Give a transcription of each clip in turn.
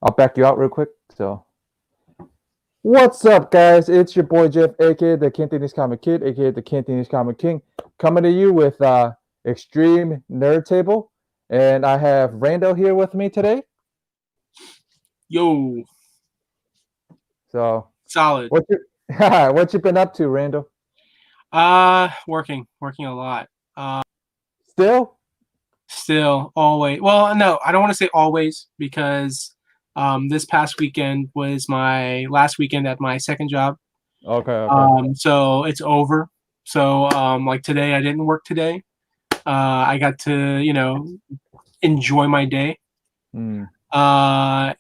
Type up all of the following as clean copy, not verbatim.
I'll back you out real quick. So, what's up, guys? It's your boy Jeff, aka the Cantonese Comic Kid, aka the Cantonese Comic King, coming to you with Extreme Nerd Table, and I have Randall here with me today. Yo, So, solid. what you been up to, Randall? Working a lot. Still, Always. Well, no, I don't want to say always because this past weekend was my last weekend at my second job. okay. So it's over. So like today, I didn't work today. I got to enjoy my day. Mm.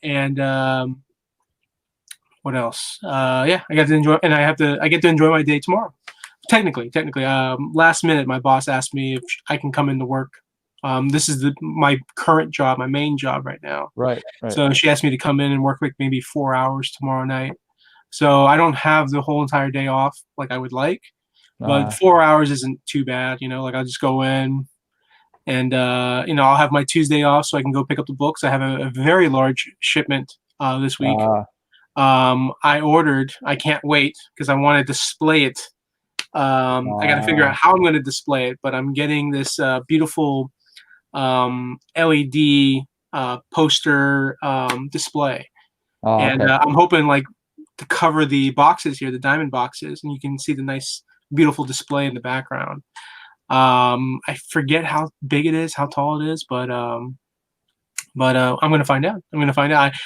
And what else? Yeah, I got to enjoy, and I get to enjoy my day tomorrow. Technically, last minute, my boss asked me if I can come into work. This is my current job, my main job right now. Right. So she asked me to come in and work like maybe 4 hours tomorrow night. So I don't have the whole entire day off like I would like, but 4 hours isn't too bad. Like I'll just go in and I'll have my Tuesday off so I can go pick up the books. I have a very large shipment this week. I can't wait because I want to display it. I got to figure out how I'm going to display it, but I'm getting this beautiful LED poster display. And I'm hoping like to cover the boxes here, the diamond boxes, and you can see the nice, beautiful display in the background. I forget how big it is, how tall it is, but I'm going to find out.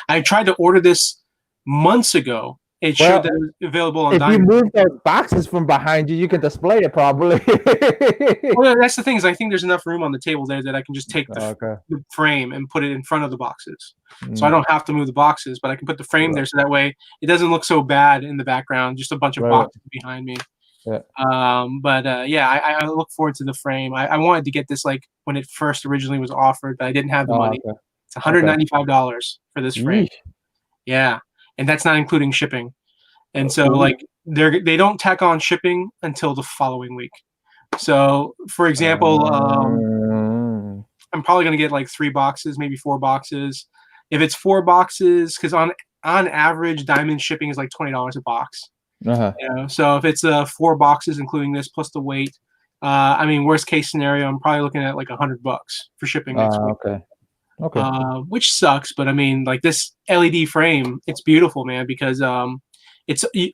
I tried to order this months ago. It showed that it was available on Diamond. If you move those boxes from behind you, you can display it probably. Well, that's the thing is I think there's enough room on the table there that I can just take the frame and put it in front of the boxes. So I don't have to move the boxes, but I can put the frame there so that way it doesn't look so bad in the background, just a bunch of boxes behind me. Yeah. I look forward to the frame. I wanted to get this like when it first originally was offered, but I didn't have the money. Okay. It's $195 for this frame. Yeesh. Yeah, and that's not including shipping. And so like they don't tack on shipping until the following week. So for example, I'm probably gonna get like 3 boxes, maybe 4 boxes. If it's 4 boxes, because on average, diamond shipping is like $20 a box. So if it's 4 boxes, including this plus the weight, worst case scenario, I'm probably looking at like $100 for shipping next week. Okay. Which sucks, but like this LED frame, it's beautiful, man, because it's the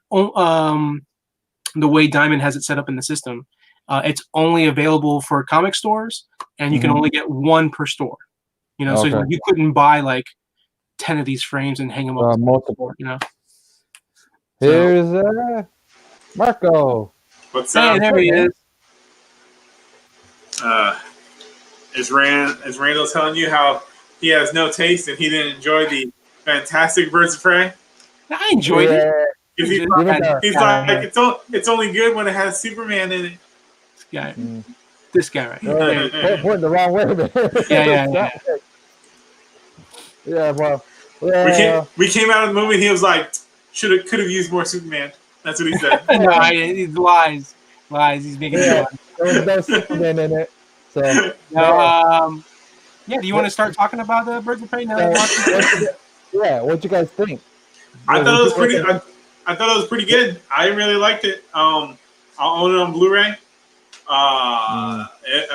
way Diamond has it set up in the system. It's only available for comic stores, and you can only get 1 per store. So you couldn't buy like 10 of these frames and hang them up. Multiple. So, here's Marco. What's up? Hey, there he is. Is Randall telling you how he has no taste and he didn't enjoy the fantastic Birds of Prey? I enjoyed it. He's like, it's only good when it has Superman in it. This guy right here. Pointing the wrong way. Yeah, well. We came out of the movie and he was like, could have used more Superman. That's what he said. No, he lies. He's making it. There was no Superman in it. So do you want to start talking about the Birds of Prey now? What'd you guys think? I thought it was pretty. I thought it was pretty good. I really liked it. I'll own it on Blu-ray. I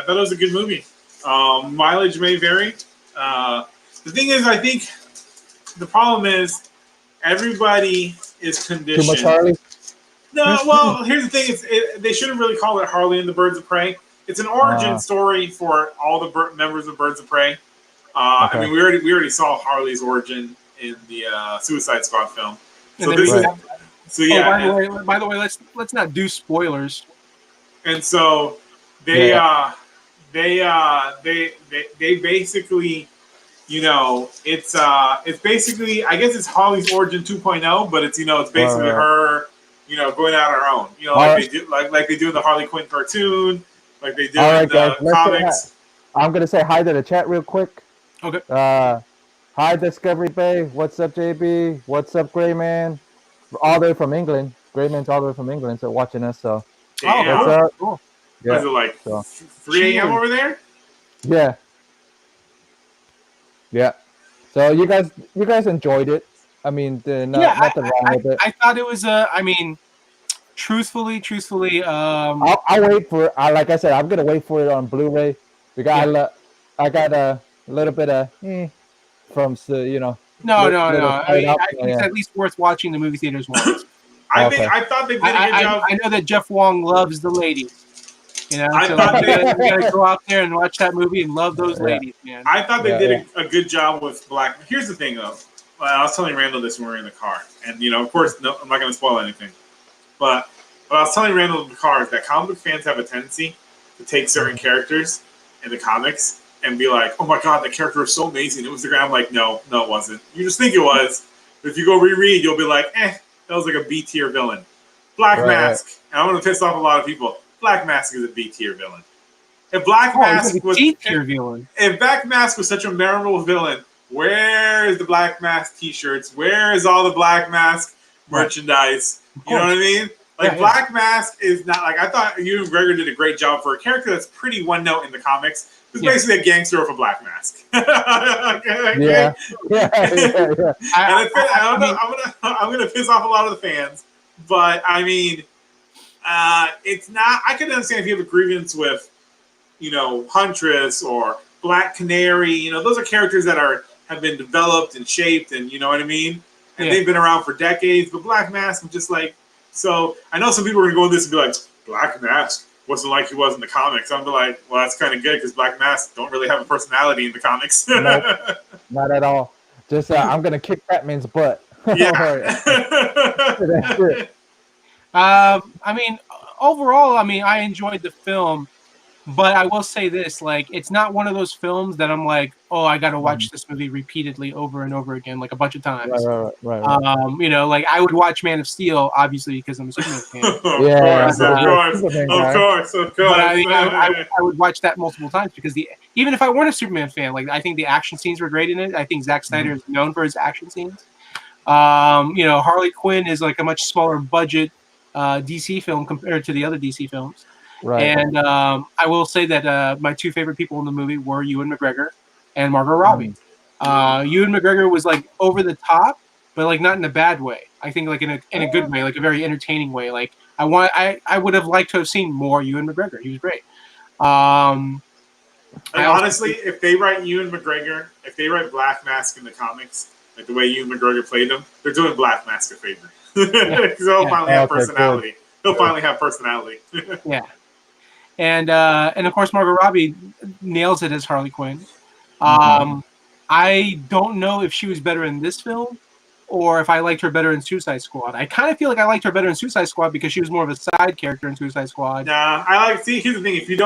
thought it was a good movie. Mileage may vary. The thing is, I think the problem is everybody is conditioned. Too much Harley? No, well, here's the thing: they shouldn't really call it Harley and the Birds of Prey. It's an origin story for all the members of Birds of Prey. We already saw Harley's origin in the Suicide Squad film. By the way, let's not do spoilers. And so they basically, it's basically, I guess it's Harley's origin 2.0, but it's basically her, going out on her own. Like they do in the Harley Quinn cartoon. Like they do in the comics. I'm going to say hi to the chat real quick. Okay. Hi, Discovery Bay. What's up, JB? What's up, Grayman? All the way from England. Grayman's all the way from England, so watching us. So, what's up? Cool. Yeah. Was it like 3 a.m. over there? Yeah. So you guys enjoyed it. I mean, nothing wrong with it. I thought it was I mean, truthfully, I'll wait for it. Like I said, I'm gonna wait for it on Blu-ray because Yeah. I got a little bit of from no. little tied up. It's at least worth watching the movie theaters once. I thought they did a good job. I know that Jeff Wong loves the ladies. You know, I so thought you gotta go out there and watch that movie and love those ladies, man. I thought they did a good job with Black. Here's the thing, though. I was telling Randall this when we were in the car, and of course, no, I'm not going to spoil anything. But what I was telling Randall in the car is that comic book fans have a tendency to take certain characters in the comics and be like, "Oh my god, that character was so amazing! It was the guy." I'm like, no, it wasn't. You just think it was. But if you go reread, you'll be like, that was like a B tier villain. Black Mask, and I'm going to piss off a lot of people. Black Mask is a B tier villain. If Black Mask was B tier villain, if Black Mask was such a memorable villain, where is the Black Mask T-shirts? Where is all the Black Mask merchandise? You know what I mean? Like Black Mask is not like I thought. Ewan McGregor did a great job for a character that's pretty one note in the comics. It's basically a gangster with a black mask. Yeah. I'm gonna piss off a lot of the fans, but I mean. It's not. I can understand if you have a grievance with, Huntress or Black Canary. Those are characters that have been developed and shaped, and you know what I mean. And they've been around for decades. But Black Mask, I'm just like. So I know some people are gonna go on this and be like, Black Mask wasn't like he was in the comics. I'm like, well, that's kind of good because Black Mask don't really have a personality in the comics. Nope, not at all. Just I'm gonna kick Batman's butt. Yeah. That's it. I mean, overall, I enjoyed the film, but I will say this: like, it's not one of those films that I'm like, oh, I got to watch this movie repeatedly over and over again, like a bunch of times. Right. Like I would watch Man of Steel, obviously, because I'm a Superman fan. Of course. But I would watch that multiple times because even if I weren't a Superman fan, like I think the action scenes were great in it. I think Zack Snyder is known for his action scenes. Harley Quinn is like a much smaller budget DC film compared to the other DC films. Right. And I will say that my two favorite people in the movie were Ewan McGregor and Margot Robbie. Ewan McGregor was like over the top, but like not in a bad way. I think like in a good way, like a very entertaining way. Like I would have liked to have seen more Ewan McGregor. He was great. Honestly, if they write Ewan McGregor, if they write Black Mask in the comics, like the way Ewan McGregor played him, they're doing Black Mask a favor. Because he'll finally have personality. He'll finally have personality. Yeah. And of course Margot Robbie nails it as Harley Quinn. I don't know if she was better in this film or if I liked her better in Suicide Squad. I kind of feel like I liked her better in Suicide Squad because she was more of a side character in Suicide Squad. Nah, here's the thing, if you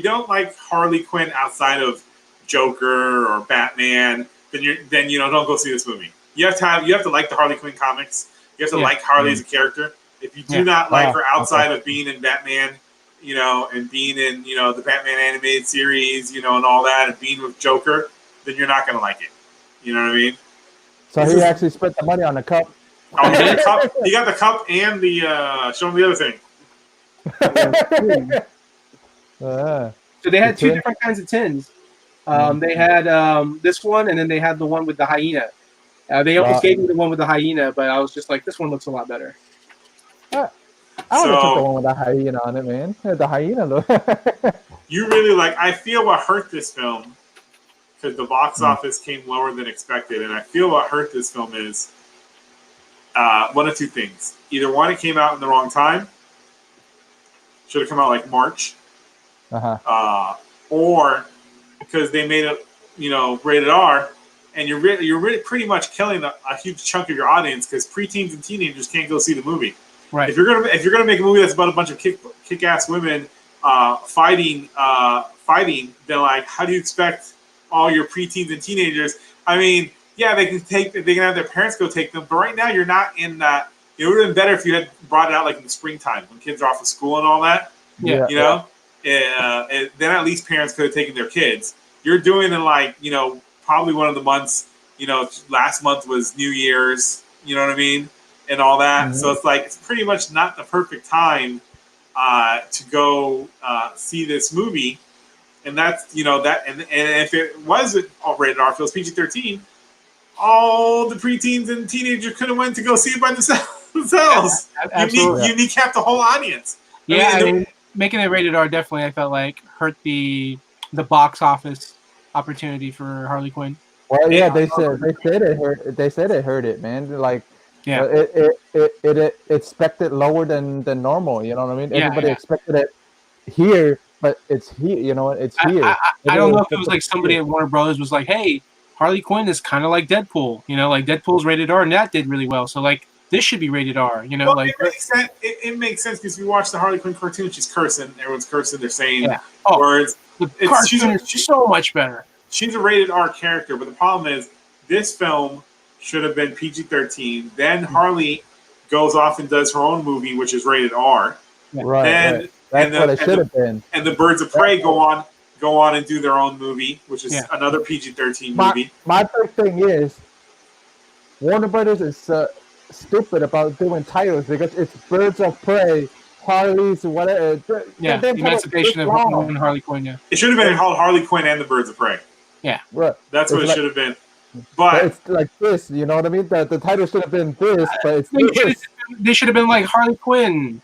don't like Harley Quinn outside of Joker or Batman, then don't go see this movie. You have to like the Harley Quinn comics. You have to like Harley as a character. If you do not like her outside of being in Batman, and being in, the Batman animated series, and all that, and being with Joker, then you're not going to like it. You know what I mean? So he actually spent the money on the cup. Oh, he got the cup and the, show him the other thing. So they had two different kinds of tins. They had this one, and then they had the one with the hyena. They almost gave me the one with the hyena, but I was just like, this one looks a lot better. I would have took the one with the hyena on it, man. The hyena look. You really I feel what hurt this film, because the box office came lower than expected, and I feel what hurt this film is one of two things. Either one, it came out in the wrong time. Should have come out like March. Or because they made it, rated R, and you're really pretty much killing a huge chunk of your audience because preteens and teenagers can't go see the movie. Right. If you're gonna make a movie that's about a bunch of kick-ass women fighting, then like, how do you expect all your preteens and teenagers? I mean, yeah, they can have their parents go take them, but right now you're not in that. It would have been better if you had brought it out like in the springtime when kids are off of school and all that. Yeah. And then at least parents could have taken their kids. You're doing it like, probably one of the months, last month was New Year's, you know what I mean? And all that. So it's like, it's pretty much not the perfect time to go see this movie. And that's, and if it was rated R, if it was PG-13, all the preteens and teenagers could have went to go see it by themselves. Absolutely. You kneecapped the whole audience. Yeah, I mean, making it rated R definitely, I felt like, hurt the box office opportunity for Harley Quinn. Well, yeah, they said it hurt. They said it hurt it, man. Like, Yeah. It expected lower than normal. You know what I mean? Yeah, Everybody yeah. expected it here, but it's here. You know, it's here. I don't know if it was like somebody at Warner Brothers was like, "Hey, Harley Quinn is kind of like Deadpool." You know, like Deadpool's rated R, and that did really well. So like, this should be rated R. You know, Well, like it makes sense. It makes sense because if you watch the Harley Quinn cartoon, she's cursing. Everyone's cursing. They're saying Yeah. Oh, words. the cartoon is so much better. She's a rated R character, but the problem is this film should have been PG-13. Then Harley goes off and does her own movie, which is rated R. Right. And, right. That's what it should have been. And the Birds of Prey go on and do their own movie, which is another PG-13 movie. My first thing is Warner Brothers is stupid about doing titles because it's Birds of Prey, Harley's, whatever. Yeah, the Emancipation of Harley Quinn. Yeah, it should have been called Harley Quinn and the Birds of Prey. Yeah, right. That's what it should have been. But it's like this, you know what I mean? The title should have been this, but it's this. They should have been like Harley Quinn.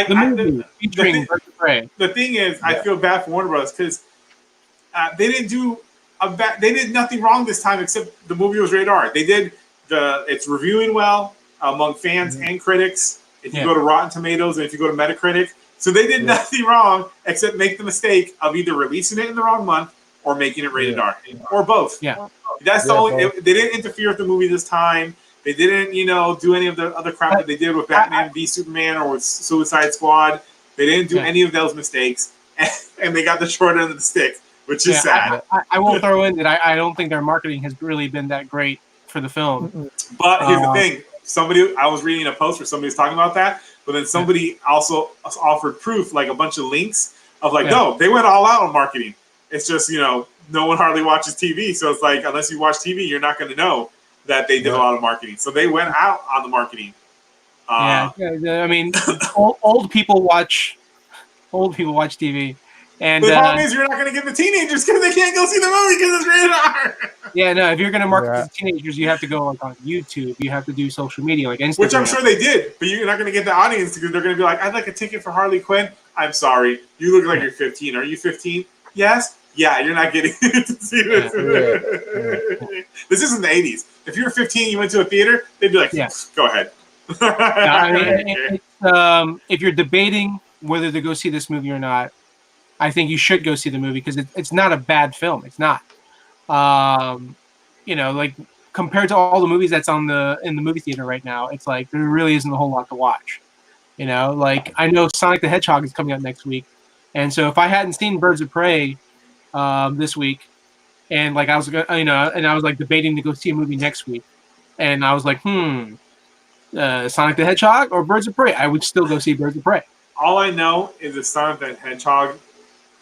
The movie featuring Birds of Prey. The thing is, I feel bad for Warner Bros. Because they didn't do they did nothing wrong this time except the movie was rated R. They did it's reviewing well among fans and critics. If you go to Rotten Tomatoes and if you go to Metacritic, so they did nothing wrong except make the mistake of either releasing it in the wrong month or making it rated R, or both. Yeah, that's the only. They didn't interfere with the movie this time. They didn't, do any of the other crap that they did with Batman v Superman or with Suicide Squad. They didn't do any of those mistakes, and they got the short end of the stick, which is sad. I won't throw in that I don't think their marketing has really been that great for the film. But here's the thing: I was reading a post where somebody was talking about that, but then somebody also offered proof, like a bunch of links of no, they went all out on marketing. It's just no one hardly watches TV, so it's like unless you watch TV, you're not going to know that they did a lot of marketing. So they went out on the marketing. I mean, old people watch TV, and the problem is you're not going to get the teenagers because they can't go see the movie because it's rated R. Yeah, no. If you're going to market to teenagers, you have to go on YouTube. You have to do social media like Instagram, which I'm sure they did, but you're not going to get the audience because they're going to be like, "I'd like a ticket for Harley Quinn." I'm sorry, you look like you're 15. Are you 15? Yes. Yeah, you're not getting to see this. This isn't the 80s. If you were 15, you went to a theater, they'd be like, "Go ahead." I mean, if you're debating whether to go see this movie or not, I think you should go see the movie because it's not a bad film. It's not. Like compared to all the movies that's in the movie theater right now, it's like there really isn't a whole lot to watch. Like I know Sonic the Hedgehog is coming out next week, and so if I hadn't seen Birds of Prey this week, and like I was and I was like debating to go see a movie next week, and I was like, Sonic the Hedgehog or Birds of Prey, I would still go see Birds of Prey. All I know is if Sonic the Hedgehog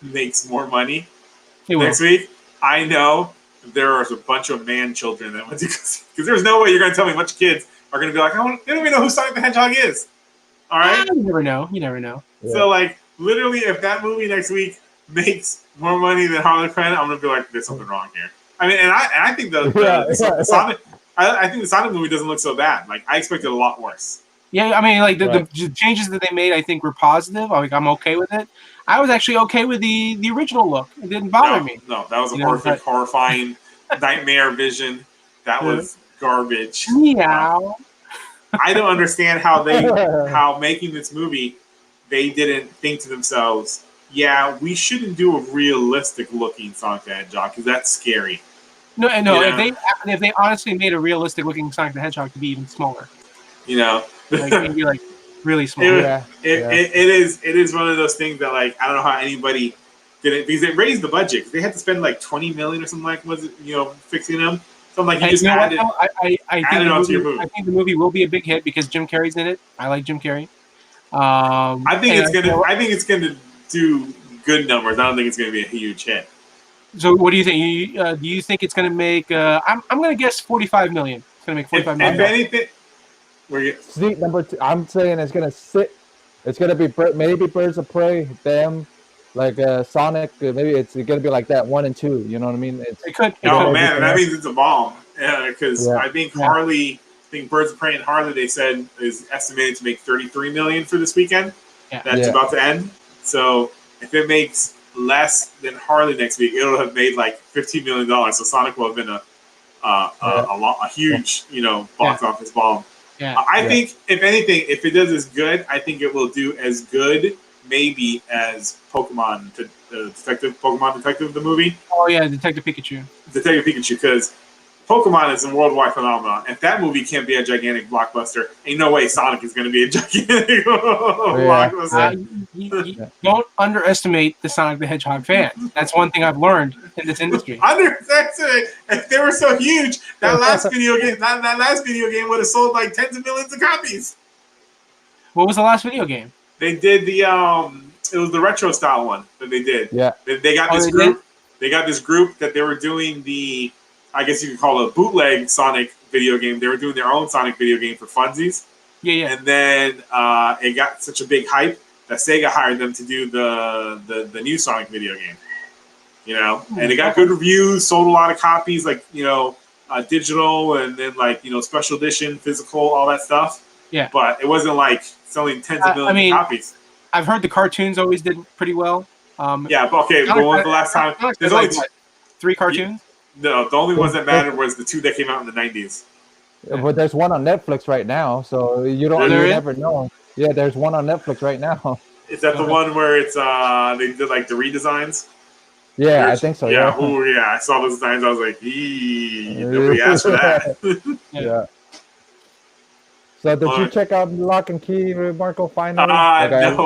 makes more money next week, I know there are a bunch of man children that went to go see, because there's no way you're going to tell me a bunch of kids are going to be like, they don't even know who Sonic the Hedgehog is. All right? You never know. Yeah. So, like, literally, if that movie next week makes more money than Harley Quinn, I'm going to be like, there's something wrong here. I mean, and I think the Sonic... I think the Sonic movie doesn't look so bad. Like, I expected a lot worse. Yeah, I mean, like, the changes that they made, I think, were positive. Like, I'm okay with it. I was actually okay with the original look. It didn't bother me. No, that was a perfect, horrifying nightmare vision. That was garbage. Meow. I don't understand how making this movie, they didn't think to themselves, yeah, we shouldn't do a realistic-looking Sonic the Hedgehog, because that's scary. No. If they honestly made a realistic looking Sonic the Hedgehog to be even smaller, like maybe like really small. It is one of those things that like I don't know how anybody did it because it raised the budget. They had to spend like $20 million or something like fixing them. So I'm like you just added. I think the movie will be a big hit because Jim Carrey's in it. I like Jim Carrey. I think it's gonna do good numbers. I don't think it's gonna be a huge hit. So what do you think? Do you think it's going to make? I'm going to guess $45 million. It's going to make $45 million. If anything, seat number 2. I'm saying it's going to sit. It's going to be maybe Birds of Prey, them, like Sonic. Maybe it's going to be like that 1 and 2. You know what I mean? It could. Man, that means it's a bomb. because Yeah. I think Harley, Birds of Prey and Harley, they said is estimated to make $33 million for this weekend. Yeah. That's about to end. So if it makes less than Harley next week, it'll have made like $15 million. So Sonic will have been a huge, box office bomb. Yeah. I think, if anything, if it does as good, I think it will do as good, maybe, as Pokemon Detective, the movie. Oh yeah, Detective Pikachu. Detective Pikachu, because Pokemon is a worldwide phenomenon. If that movie can't be a gigantic blockbuster, ain't no way Sonic is going to be a gigantic blockbuster. You don't underestimate the Sonic the Hedgehog fans. That's one thing I've learned in this industry. Underestimate. If they were so huge, that last video game would have sold like tens of millions of copies. What was the last video game? They did the it was the retro style one that they did. Yeah. They got this group. They got this group that they were doing the, I guess you could call it a bootleg Sonic video game. They were doing their own Sonic video game for funsies. Yeah. And then it got such a big hype that Sega hired them to do the new Sonic video game. And it got good reviews, sold a lot of copies, like digital, and then like special edition, physical, all that stuff. Yeah. But it wasn't like selling tens of millions of copies. I've heard the cartoons always did pretty well. Yeah, but okay, but when was the last time? There's only 3 cartoons? No, the only ones that mattered was the 2 that came out in the 90s. But there's one on Netflix right now, so you never know. Yeah, there's one on Netflix right now. Is that the one where it's they did like the redesigns? Yeah, I think so. Yeah. Oh, yeah. I saw those designs. I was like, nobody asked for that. Yeah. So did you check out Lock and Key, Marco? Finally? No,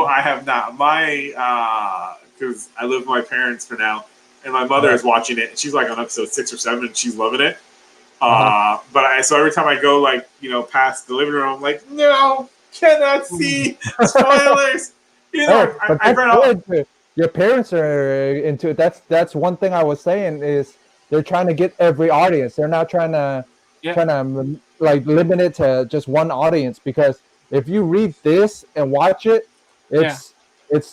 I have not. Because I live with my parents for now, and my mother is watching it. And she's like on episode 6 or 7, and she's loving it. So every time I go past the living room, I'm like, no, cannot see spoilers. Your parents are into it. That's one thing I was saying is they're trying to get every audience. They're not trying to like limit it to just one audience, because if you read this and watch it, it's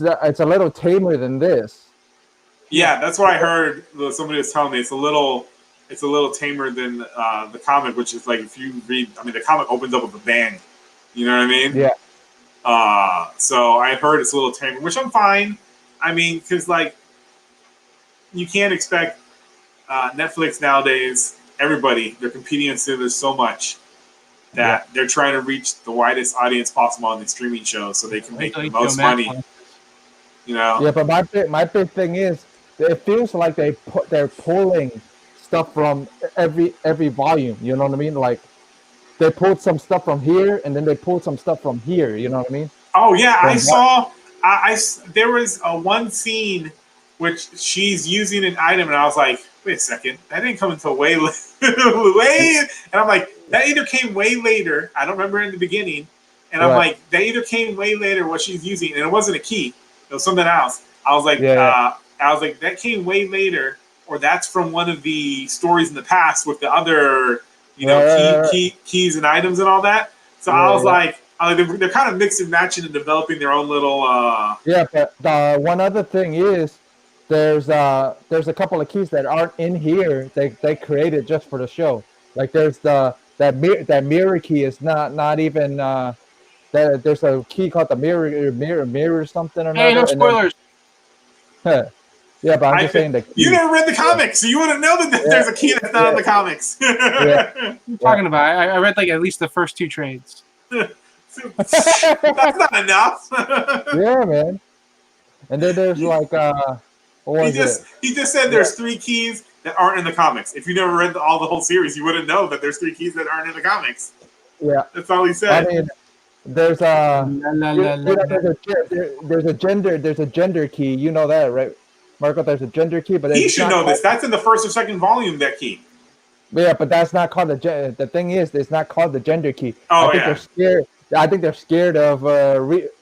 a little tamer than this. Yeah, that's what I heard. Somebody was telling me it's a little tamer than the comic, which is like if you read. I mean, the comic opens up with a bang. You know what I mean? Yeah. So I heard it's a little tamer, which I'm fine. I mean, because you can't expect Netflix nowadays. Everybody, they're competing against there's so much that they're trying to reach the widest audience possible on the streaming show, so they can make the most money. Yeah, but my big thing is it feels like they're pulling stuff from every volume. You know what I mean? Like they pulled some stuff from here, and then they pulled some stuff from here. You know what I mean? Oh yeah, I saw. There was one scene which she's using an item, and I was like, wait a second, that didn't come until way later. And I'm like, that either came way later. I don't remember in the beginning. And I'm like, that either came way later what she's using, and it wasn't a key. It was something else. I was like, that came way later, or that's from one of the stories in the past with the other, keys and items and all that. So I was like, they're kind of mixing and matching and developing their own little. Yeah, but the one other thing is there's a couple of keys that aren't in here. They created just for the show. Like there's that mirror key is not even. There's a key called the mirror something or another. Hey, no spoilers. Yeah, but I'm just saying that you never read the comics, so you wouldn't know that there's a key that's not in the comics. What are you talking about? I read like at least the first 2 trades. That's not enough. Yeah, man. And then there's like he just said there's 3 keys that aren't in the comics. If you never read the whole series, you wouldn't know that there's 3 keys that aren't in the comics. Yeah, that's all he said. I mean, there's a gender key. You know that, right, Marco? There's a gender key, but he should know this. That's in the 1st or 2nd volume. That key. Yeah, but that's not called the thing is, it's not called the gender key. Oh, I think they're scared. I think they're scared of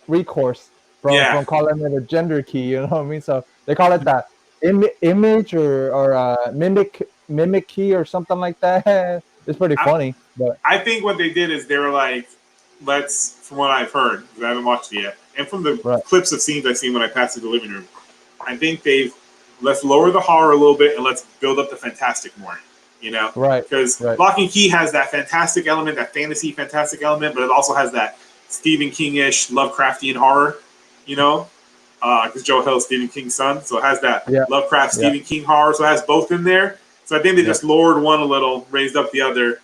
recourse from calling it a gender key. You know what I mean? So they call it that image or mimic key or something like that. It's pretty funny. But I think what they did is they were like, from what I've heard, because I haven't watched it yet, and from the clips of scenes I've seen when I passed through the living room, I think let's lower the horror a little bit and let's build up the fantastic more. You know, Right. Because Right. Lock and Key has that fantastic element, that fantasy fantastic element, but it also has that Stephen King-ish Lovecraftian horror. You know, because Joe Hill is Stephen King's son, so it has that Yeah. Lovecraft Yeah. Stephen King horror. So it has both in there. So I think they Yeah. just lowered one a little, raised up the other.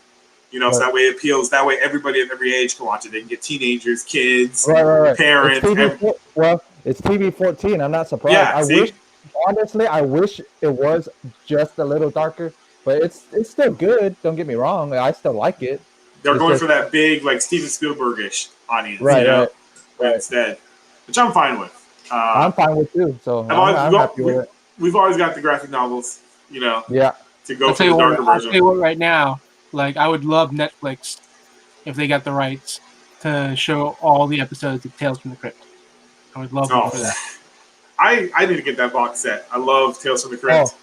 You know, so Right. that way it appeals. That way everybody of every age can watch it. They can get teenagers, kids, Right. parents. It's TV 14. I'm not surprised. Yeah, I see? wish, honestly, I wish it was just a little darker, but it's still good. Don't get me wrong. I still like it. They're It's going just- for that big, like Steven Spielberg-ish audience, Right, you know, right. instead, which I'm fine with. I'm fine with too. So I'm happy with it. We've always got the graphic novels, you know, Yeah. to go I'll for tell the you what, darker I'll version. tell you what right now, like I would love Netflix if they got the rights to show all the episodes of Tales from the Crypt. I would love them for that. I need to get that box set. I love Tales from the Crypt. Oh.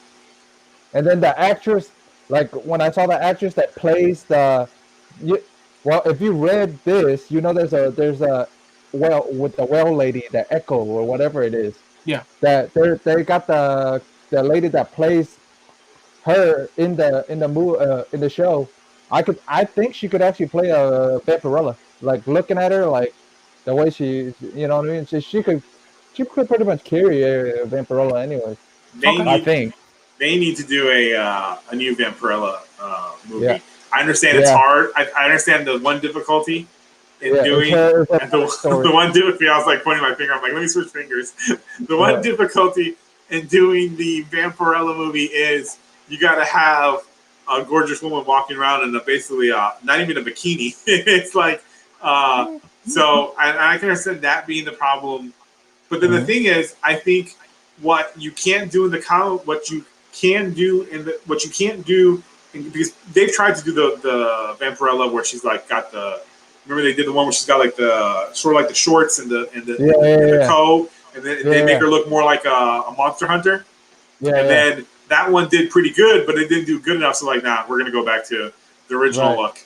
And then the actress, like when I saw the actress that plays well, if you read this, you know there's a well with the well lady, the Echo or whatever it is. Yeah. That they got the lady that plays her in the show. I think she could actually play a Vampirella. Like looking at her, like the way she, you know what I mean. She could pretty much carry a Vampirella anyway. I think. They need to do a new Vampirella movie. Yeah. I understand it's hard. I understand the one difficulty in doing the one difficulty. I was like pointing my finger. I'm like, let me switch fingers. The one difficulty in doing the Vampirella movie is you got to have a gorgeous woman walking around in basically not even a bikini. It's like so. I can understand that being the problem. But then the thing is, I think what you can't do in the comic, what you can't do because they've tried to do the Vampirella where she's like got the. Remember they did the one where she's got like the sort of like the shorts and the coat, and then they make her look more like a monster hunter. Yeah. And then that one did pretty good, but it didn't do good enough. So like, nah, we're gonna go back to the original look.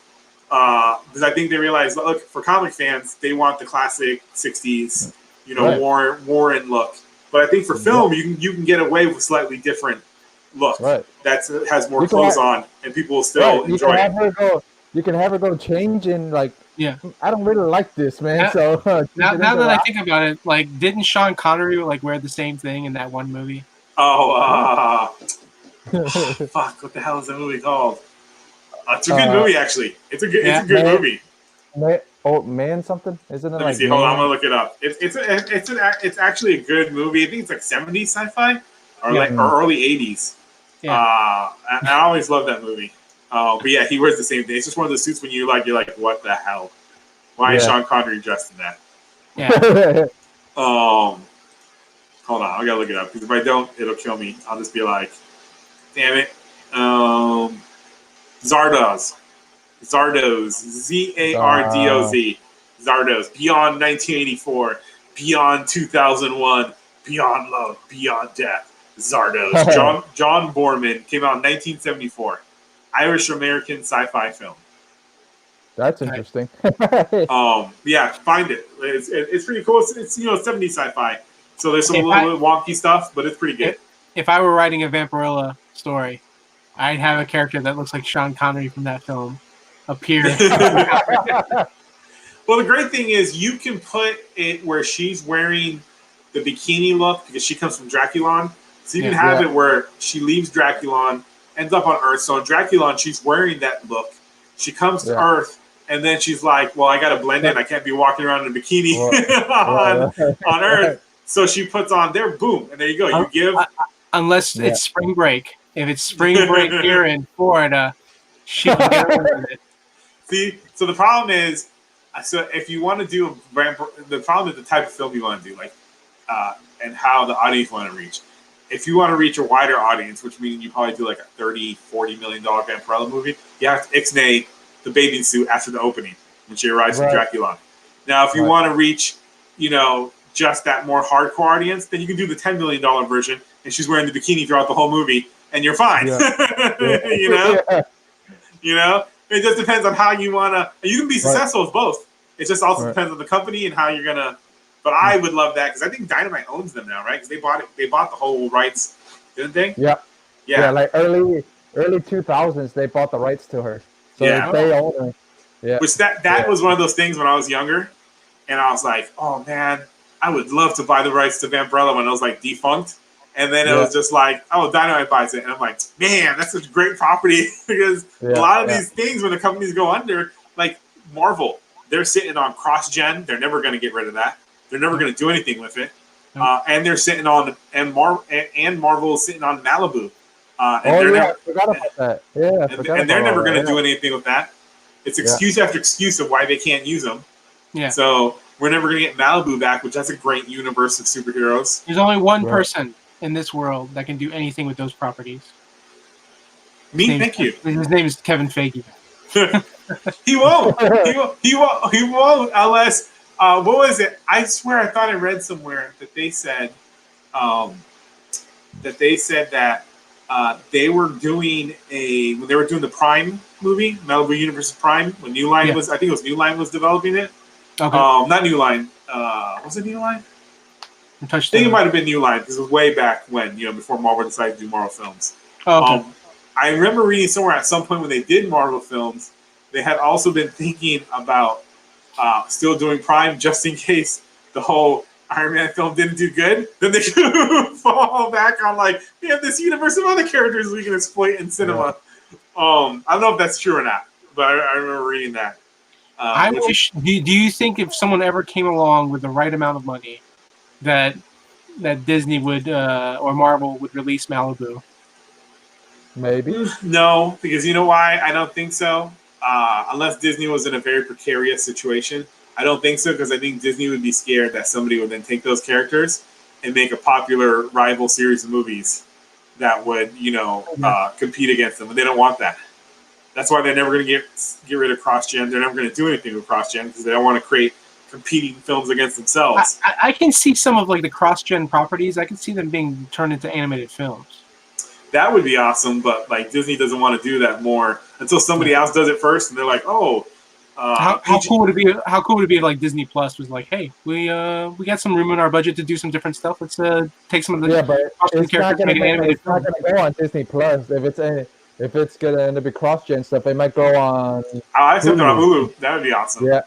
Because I think they realized, look, for comic fans, they want the classic '60s, Warren look. But I think for film, you can get away with slightly different look that has more clothes on, and people will still enjoy it. You can have her go change and like, I don't really like this, man. Now that I think about it, like, didn't Sean Connery like wear the same thing in that one movie? Oh, fuck! What the hell is the movie called? It's a good movie, actually. It's a good movie. Man, something isn't it? Let me see. Hold on, I'm gonna look it up. It's actually a good movie. I think it's like '70s sci-fi or or early '80s. Yeah. I always love that movie. But yeah, he wears the same thing. It's just one of those suits when you're like, what the hell? Why is Sean Connery dressed in that? Yeah. Hold on, I gotta look it up because if I don't, it'll kill me. I'll just be like, damn it. Zardoz, Zardoz, Zardoz, Beyond 1984, Beyond 2001, Beyond Love, Beyond Death, Zardoz. John Borman came out in 1974, Irish-American sci-fi film. That's interesting. Yeah, find it. It's pretty cool. It's 70s sci-fi, so there's some little wonky stuff, but it's pretty good. If I were writing a Vampirella story, I'd have a character that looks like Sean Connery from that film appear. Well, the great thing is you can put it where she's wearing the bikini look because she comes from Draculon. So you can have it where she leaves Draculon, ends up on Earth. So on Draculon, she's wearing that look. She comes to Earth, and then she's like, well, I got to blend in. I can't be walking around in a bikini on Earth. So she puts on there, boom, and there you go. You give... Unless it's spring break. If it's spring break here in Florida, she can get away with it. See, so the problem is, so if you want to do the problem is the type of film you want to do, like, and how the audience you want to reach. If you want to reach a wider audience, which means you probably do like a $30-40 million Vampirella movie, you have to ixnay the bathing suit after the opening when she arrives in Draculon. Now, if you want to reach, just that more hardcore audience, then you can do the $10 million version, and she's wearing the bikini throughout the whole movie, and you're fine. It just depends on how you want to. You can be successful with both. It just also depends on the company and how you're gonna. But I would love that because I think Dynamite owns them now, right? Because they bought the whole rights, didn't they? Yeah. Like early early 2000s they bought the rights to her, so Yeah. they own her. Yeah, Which that was one of those things when I was younger, and I was like, oh man, I would love to buy the rights to Vampirella when it was like defunct. And then it was just like, oh, Dynamite buys it. And I'm like, man, that's such a great property. Because a lot of these things, when the companies go under, like Marvel, they're sitting on cross-gen. They're never going to get rid of that. They're never going to do anything with it. And they're sitting on, and Marvel is sitting on Malibu. I forgot about that. Yeah, and they're never going to do anything with that. It's excuse after excuse of why they can't use them. Yeah. So we're never going to get Malibu back, which that's a great universe of superheroes. There's only one person in this world that can do anything with those properties. Thank you. His name is Kevin Feige. He won't. He won't unless. What was it? I swear I thought I read somewhere that they said that they were doing when they were doing the Prime movie, Malibu Universe Prime, when New Line was, I think it was New Line was developing it. Okay. Not New Line. Was it New Line? I think it might have been New Line because it was way back when, before Marvel decided to do Marvel films. Oh, okay. I remember reading somewhere at some point when they did Marvel films, they had also been thinking about still doing Prime just in case the whole Iron Man film didn't do good. Then they could fall back on we have this universe of other characters we can exploit in cinema. I don't know if that's true or not, but I remember reading that. I wish. Do you think if someone ever came along with the right amount of money, that Disney would or Marvel would release Malibu? Maybe. No, because you know why? I don't think so. Unless Disney was in a very precarious situation. I don't think so, because I think Disney would be scared that somebody would then take those characters and make a popular rival series of movies that would, compete against them. And they don't want that. That's why they're never going to get rid of cross-gen. They're never going to do anything with cross-gen because they don't want to create competing films against themselves. I can see some of the cross-gen properties. I can see them being turned into animated films. That would be awesome, but Disney doesn't want to do that more until somebody else does it first, and they're like, "Oh, how cool would it be? How cool would it be if Disney Plus was like, hey, we got some room in our budget to do some different stuff. Let's take some of the but it's not going to go on Disney Plus if it's going to end up be cross-gen stuff. It might go on. I have something on Hulu. That would be awesome. Yeah,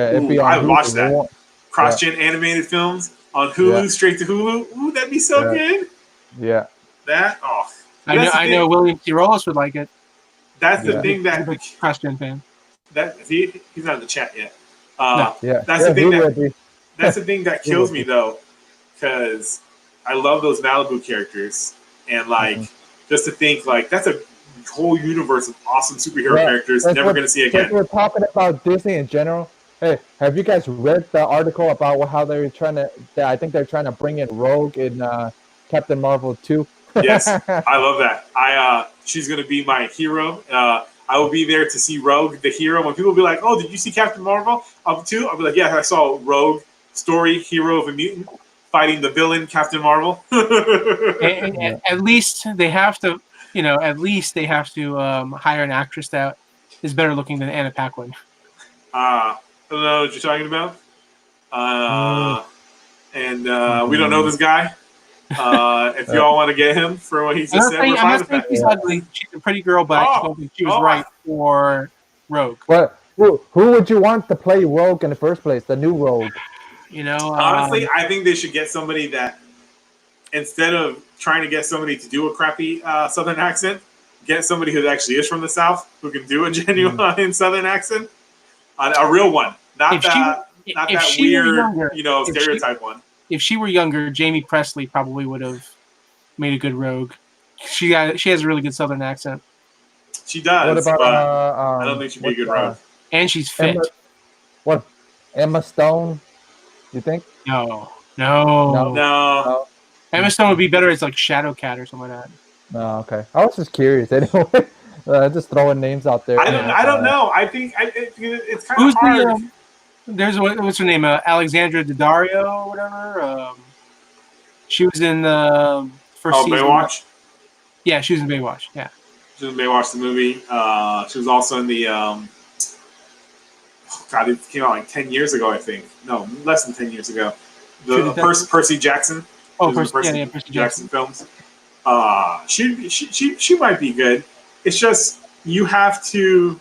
it'd be on I'd Hulu. watch that. Cross-gen animated films on Hulu, straight to Hulu. Ooh, that'd be so good. Yeah. I know William T. Rollis would like it. That's the thing that he's a cross-gen fan. He's not in the chat yet. No. That's the thing that's the thing that kills me though, because I love those Malibu characters, and just to think that's a whole universe of awesome superhero characters never going to see again. We're talking about Disney in general. Hey, have you guys read the article about how they're trying to? I think they're trying to bring in Rogue in Captain Marvel 2. Yes, I love that. She's going to be my hero. I will be there to see Rogue, the hero. When people be like, "Oh, did you see Captain Marvel 2?" I'll be like, "Yeah, I saw Rogue, story hero of a mutant fighting the villain Captain Marvel." and at least they have to, hire an actress that is better looking than Anna Paquin. I don't know what you're talking about. We don't know this guy. If y'all want to get him for what he just said, we're fine with that. He's ugly. She's a pretty girl, but I don't think she was right for Rogue. But who would you want to play Rogue in the first place? The new Rogue. Honestly, I think they should get somebody that, instead of trying to get somebody to do a crappy Southern accent, get somebody who actually is from the South who can do a genuine Southern accent, a real one, not that weird, stereotype one. If she were younger, Jamie Presley probably would have made a good Rogue. She has a really good Southern accent. She does. What about? I don't think she'd be a good Rogue. And she's fit. Emma Stone? You think? No. Emma Stone would be better as Shadow Cat or something like that. Oh, okay. I was just curious. Anyway, just throwing names out there. I don't know. I think it's kind of hard. There's what's her name? Alexandra Daddario or whatever. She was in the first season. Baywatch? Yeah, she was in Baywatch. Yeah. She was in Baywatch, the movie. She was also in the it came out 10 years ago, I think. No, less than 10 years ago. The Percy Jackson. Oh, Percy Jackson films. She might be good. it's just you have to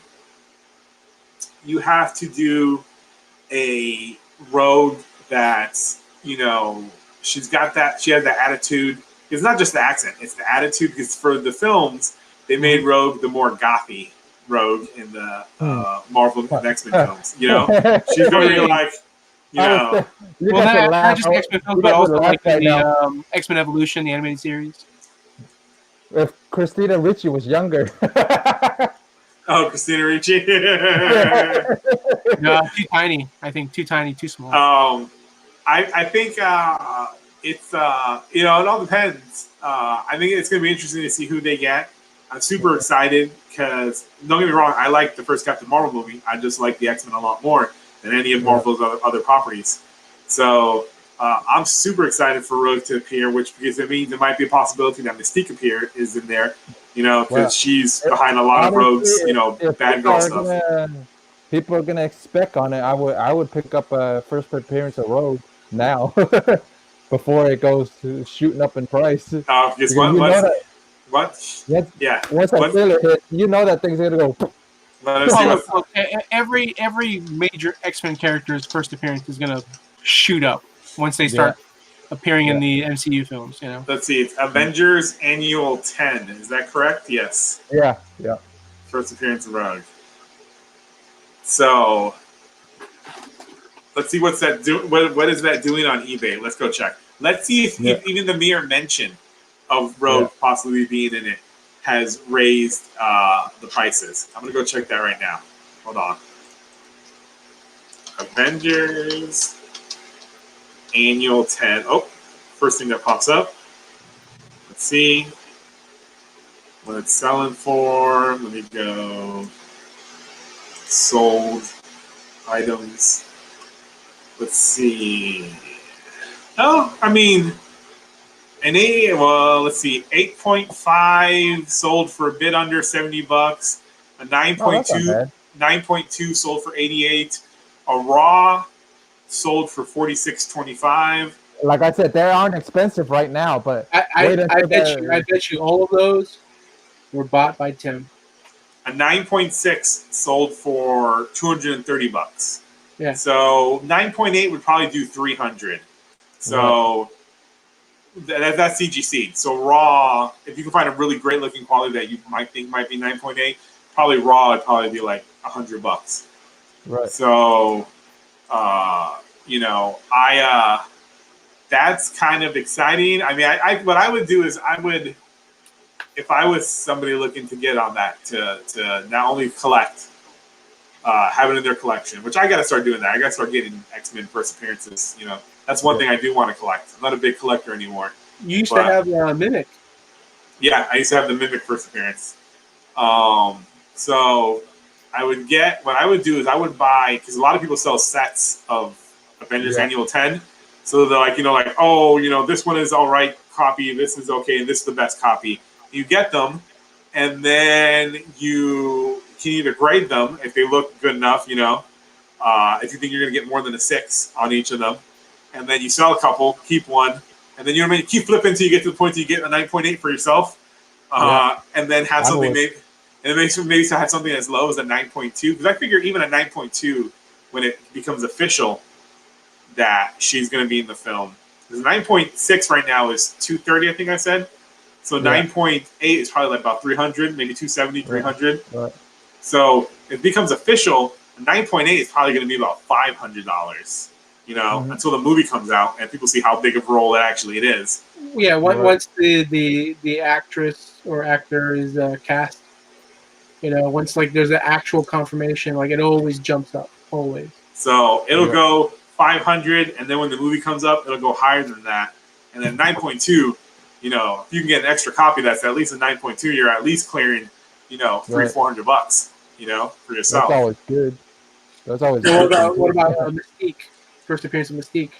do a Rogue that's, you know, she has that attitude. It's not just the accent, it's the attitude, because for the films they made Rogue the more gothy Rogue in the Marvel and X-Men films. You know, she's going to be like, you know. You Well, guys would not laugh. just X-Men films, You but guys would also laugh like in right now the X-Men Evolution, the animated series. if Christina Ricci was younger. Oh, Christina Ricci. No, too tiny. I think too tiny, too small. I think it's you know, it all depends. I think it's going to be interesting to see who they get. I'm super excited because, don't get me wrong, I like the first Captain Marvel movie. I just like the X-Men a lot more than any of Marvel's other properties. So I'm super excited for Rogue to appear, because it means there might be a possibility that Mystique is in there, you know, because she's behind a lot of Rogue's, you know, bad girl stuff. People are gonna expect on it. I would pick up a first appearance of Rogue now before it goes to shooting up in price. Because once that trailer hit, you know that thing's gonna go. Every major X-Men character's first appearance is gonna shoot up once they start appearing in the MCU films. You know. Let's see. It's Avengers Annual 10. Is that correct? Yes. Yeah. First appearance of Rogue. So let's see what's that do. What is that doing on eBay? Let's go check. Let's see if even the mere mention of Rogue possibly being in it has raised the prices. I'm gonna go check that right now. Hold on. Avengers Annual 10. Oh, first thing that pops up. Let's see what it's selling for. Let me go. Sold items. Let's see. Oh, I mean, let's see. 8.5 sold for a bit under $70. A 9.2 sold for 88. A raw sold for 46.25. Like I said, they aren't expensive right now, but I bet you all of those were bought by Tim. A 9.6 sold for $230. Yeah. So 9.8 would probably do 300. So that's CGC. So raw, if you can find a really great looking quality that you might think might be 9.8, probably raw would probably be like $100. Right. So, you know, that's kind of exciting. I mean, what I would do is if I was somebody looking to get on that, to not only collect, have it in their collection, which I got to start doing that. I got to start getting X-Men first appearances. You know, that's one thing I do want to collect. I'm not a big collector anymore. You used to have Mimic. Yeah, I used to have the Mimic first appearance. So I would what I would do is I would buy, because a lot of people sell sets of Avengers Annual 10. So they're like, you know, like, oh, you know, this one is all right copy, this is okay, and this is the best copy. You get them, and then you can either grade them if they look good enough, you know, if you think you're going to get more than a 6 on each of them, and then you sell a couple, keep one, and then you know what I mean, keep flipping until you get to the point you get a 9.8 for yourself, and then have something maybe have something as low as a 9.2, because I figure even a 9.2, when it becomes official that she's going to be in the film, because 9.6 right now is 230, I think I said. So 9.8 is probably like about 300, maybe 270, 300. Right. So if it becomes official, 9.8 is probably going to be about $500, you know, until the movie comes out and people see how big of a role actually it is. Yeah, once the actress or actor is cast, you know, once like there's an actual confirmation, like it always jumps up, always. So it'll go 500, and then when the movie comes up, it'll go higher than that. And then 9.2, you know, if you can get an extra copy that's at least a 9.2, you're at least clearing, you know, $300-$400, you know, for yourself. That's always good. That's always good. What about Mystique? First appearance of Mystique.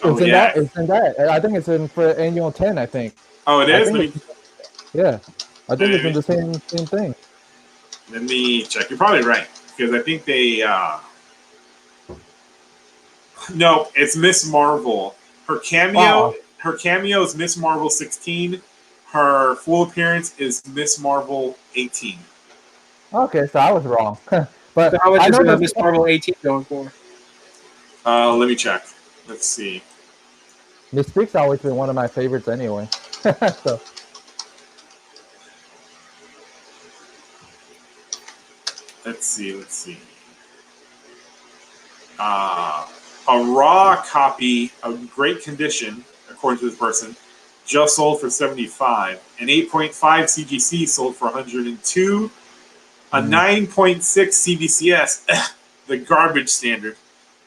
It's in that. It's in that. I think it's in for Annual 10, I think. Oh, it is? I think it's in the same thing. Let me check. You're probably right, because I think they no, it's Miss Marvel. Her cameo is Miss Marvel 16. her full appearance is Miss Marvel 18. Okay, so I was wrong. But So how much I is know that Miss Marvel 18 going for? Let me check. Let's see. Mystique's always been one of my favorites anyway. So Let's see. A raw copy of great condition, according to this person, just sold for 75. An 8.5 CGC sold for 102. A 9.6 CBCS, the garbage standard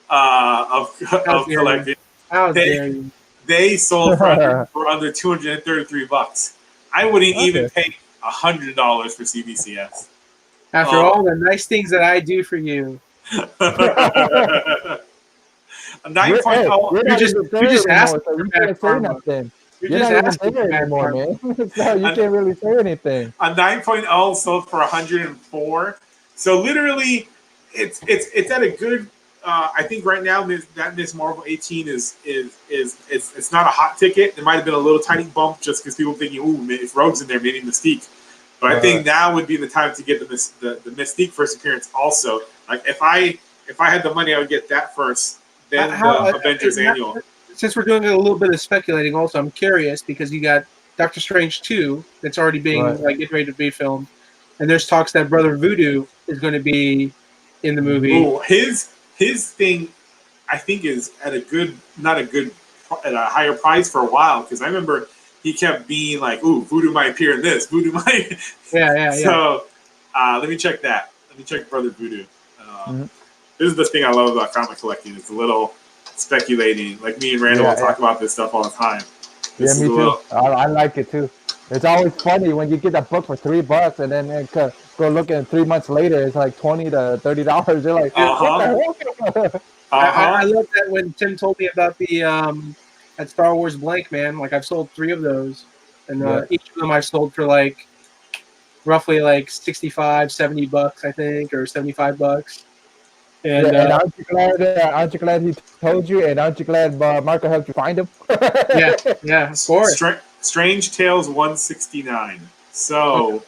of collecting. How dare you? They sold for under $233. I wouldn't even pay $100 for CBCS. After all the nice things that I do for you. A 9.0. You're just asking so for you bad can't say karma. nothing. You're You're just not asking even for there bad anymore, karma. man. So you can't really say anything. A 9.0 sold for 104. So literally, it's at a good. I think right now Miss Marvel 18 is it's not a hot ticket. There might have been a little tiny bump just because people thinking, ooh, if Rogue's in there, maybe Mystique. But I think now would be the time to get the Mystique first appearance. Also, like if I had the money, I would get that first. Then the Avengers Annual. Since we're doing a little bit of speculating, also, I'm curious because you got Doctor Strange 2 that's already being getting ready to be filmed, and there's talks that Brother Voodoo is going to be in the movie. Ooh, his thing, I think, is at a higher price for a while because I remember he kept being like, "Ooh, Voodoo might appear in this. Voodoo might." Yeah. So let me check that. Let me check Brother Voodoo. This is the thing I love about comic collecting. It's a little speculating. Like me and Randall will talk about this stuff all the time. Me too. I like it too. It's always funny when you get a book for $3 and then go look at 3 months later, it's like $20 to $30. You're like, what the heck? I love that when Tim told me about the at Star Wars Blank, man. Like I've sold 3 of those, and each of them I've sold for like roughly like $65, $70, I think, or $75. And aren't you glad he told you? And aren't you glad Marco helped you find him? yeah, of course. Strange Tales 169. So,